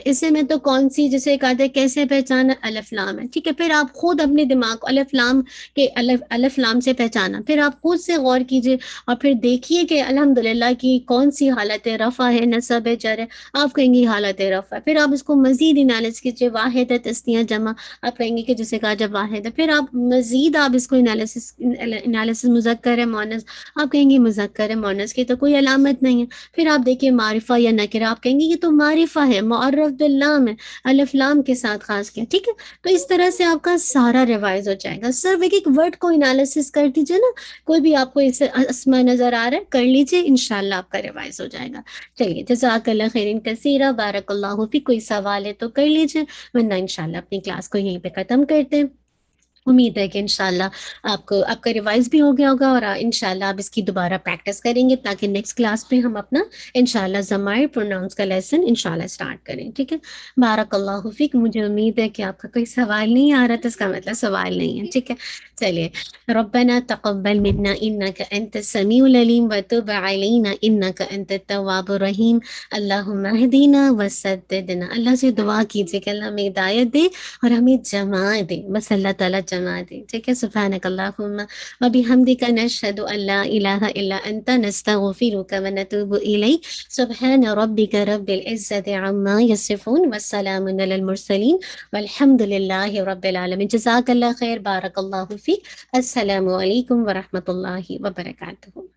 اسم میں تو کون سی جسے کہا جائے کیسے پہچانا, الف لام ہے, ٹھیک ہے. پھر آپ خود اپنے دماغ کو الف لام سے پہچانا, پھر آپ خود سے غور کیجئے اور پھر دیکھیے کہ الحمدللہ کی کون سی حالت رفع ہے, نصب ہے, جر ہے. آپ کہیں گے حالت رفع ہے. پھر آپ اس کو مزید انالیس کیجئے, واحد ہے تثنیہ جمع, آپ کہیں گے کہ جسے کہا جب واحد ہے. پھر آپ مزید آپ اس کو انالیسس مذکر ہے مؤنث، آپ کہیں گے مذکر ہے مؤنث کی تو کوئی علامت نہیں ہے، پھر آپ دیکھیں معرفہ یا نکرہ، آپ کہیں گے یہ تو معرفہ ہے، معرف باللام ہے، الف لام کے ساتھ خاص کیا، ٹھیک ہے؟ تو اس طرح سے آپ کا سارا ریوائز ہو جائے گا. صرف ایک ایک ورڈ کو انالیسس کر دیجیے نا، کوئی بھی آپ کو اس اسما نظر آ رہا ہے کر لیجیے، انشاءاللہ آپ کا ریوائز ہو جائے گا. چلیے جزاک اللہ خیرن کثیرہ، بارک اللہ فی. کوئی سوال ہے تو کر لیجیے، ورنہ انشاءاللہ اپنی کلاس کو یہیں پہ ختم کرتے ہیں. امید ہے کہ انشاءاللہ آپ کا ریوائز بھی ہو گیا ہوگا، اور انشاءاللہ آپ اس کی دوبارہ پریکٹس کریں گے تاکہ نیکسٹ کلاس پہ ہم اپنا انشاءاللہ ضمائر پروناؤنس کا لیسن انشاءاللہ اسٹارٹ کریں. ٹھیک ہے، بارک اللہ فیک. مجھے امید ہے کہ آپ کا کوئی سوال نہیں آ رہا، تو اس کا مطلب سوال نہیں ہے. ٹھیک ہے، چلیے. ربنا تقبل منا انک انت السمیع العلیم وتب علینا انک انت التواب الرحیم. اللہم اہدینا وسددنا. اللہ سے دعا کیجیے کہ اللہ ہمیں ہدایت دے اور ہمیں جمع دے، بس اللہ تعالیٰ جمع دے. ٹھیک ہے، سبحانک اللہم وبحمدک نشہد ان لا الہ الا انت نستغفرک ونتوب الیک. سبحان ربک رب العزت عما یصفون والسلام علی المرسلین والحمد للہ رب العالمین. جزاک اللہ خیر، بارک اللہ فیک. السلام علیکم ورحمۃ اللہ وبرکاتہ.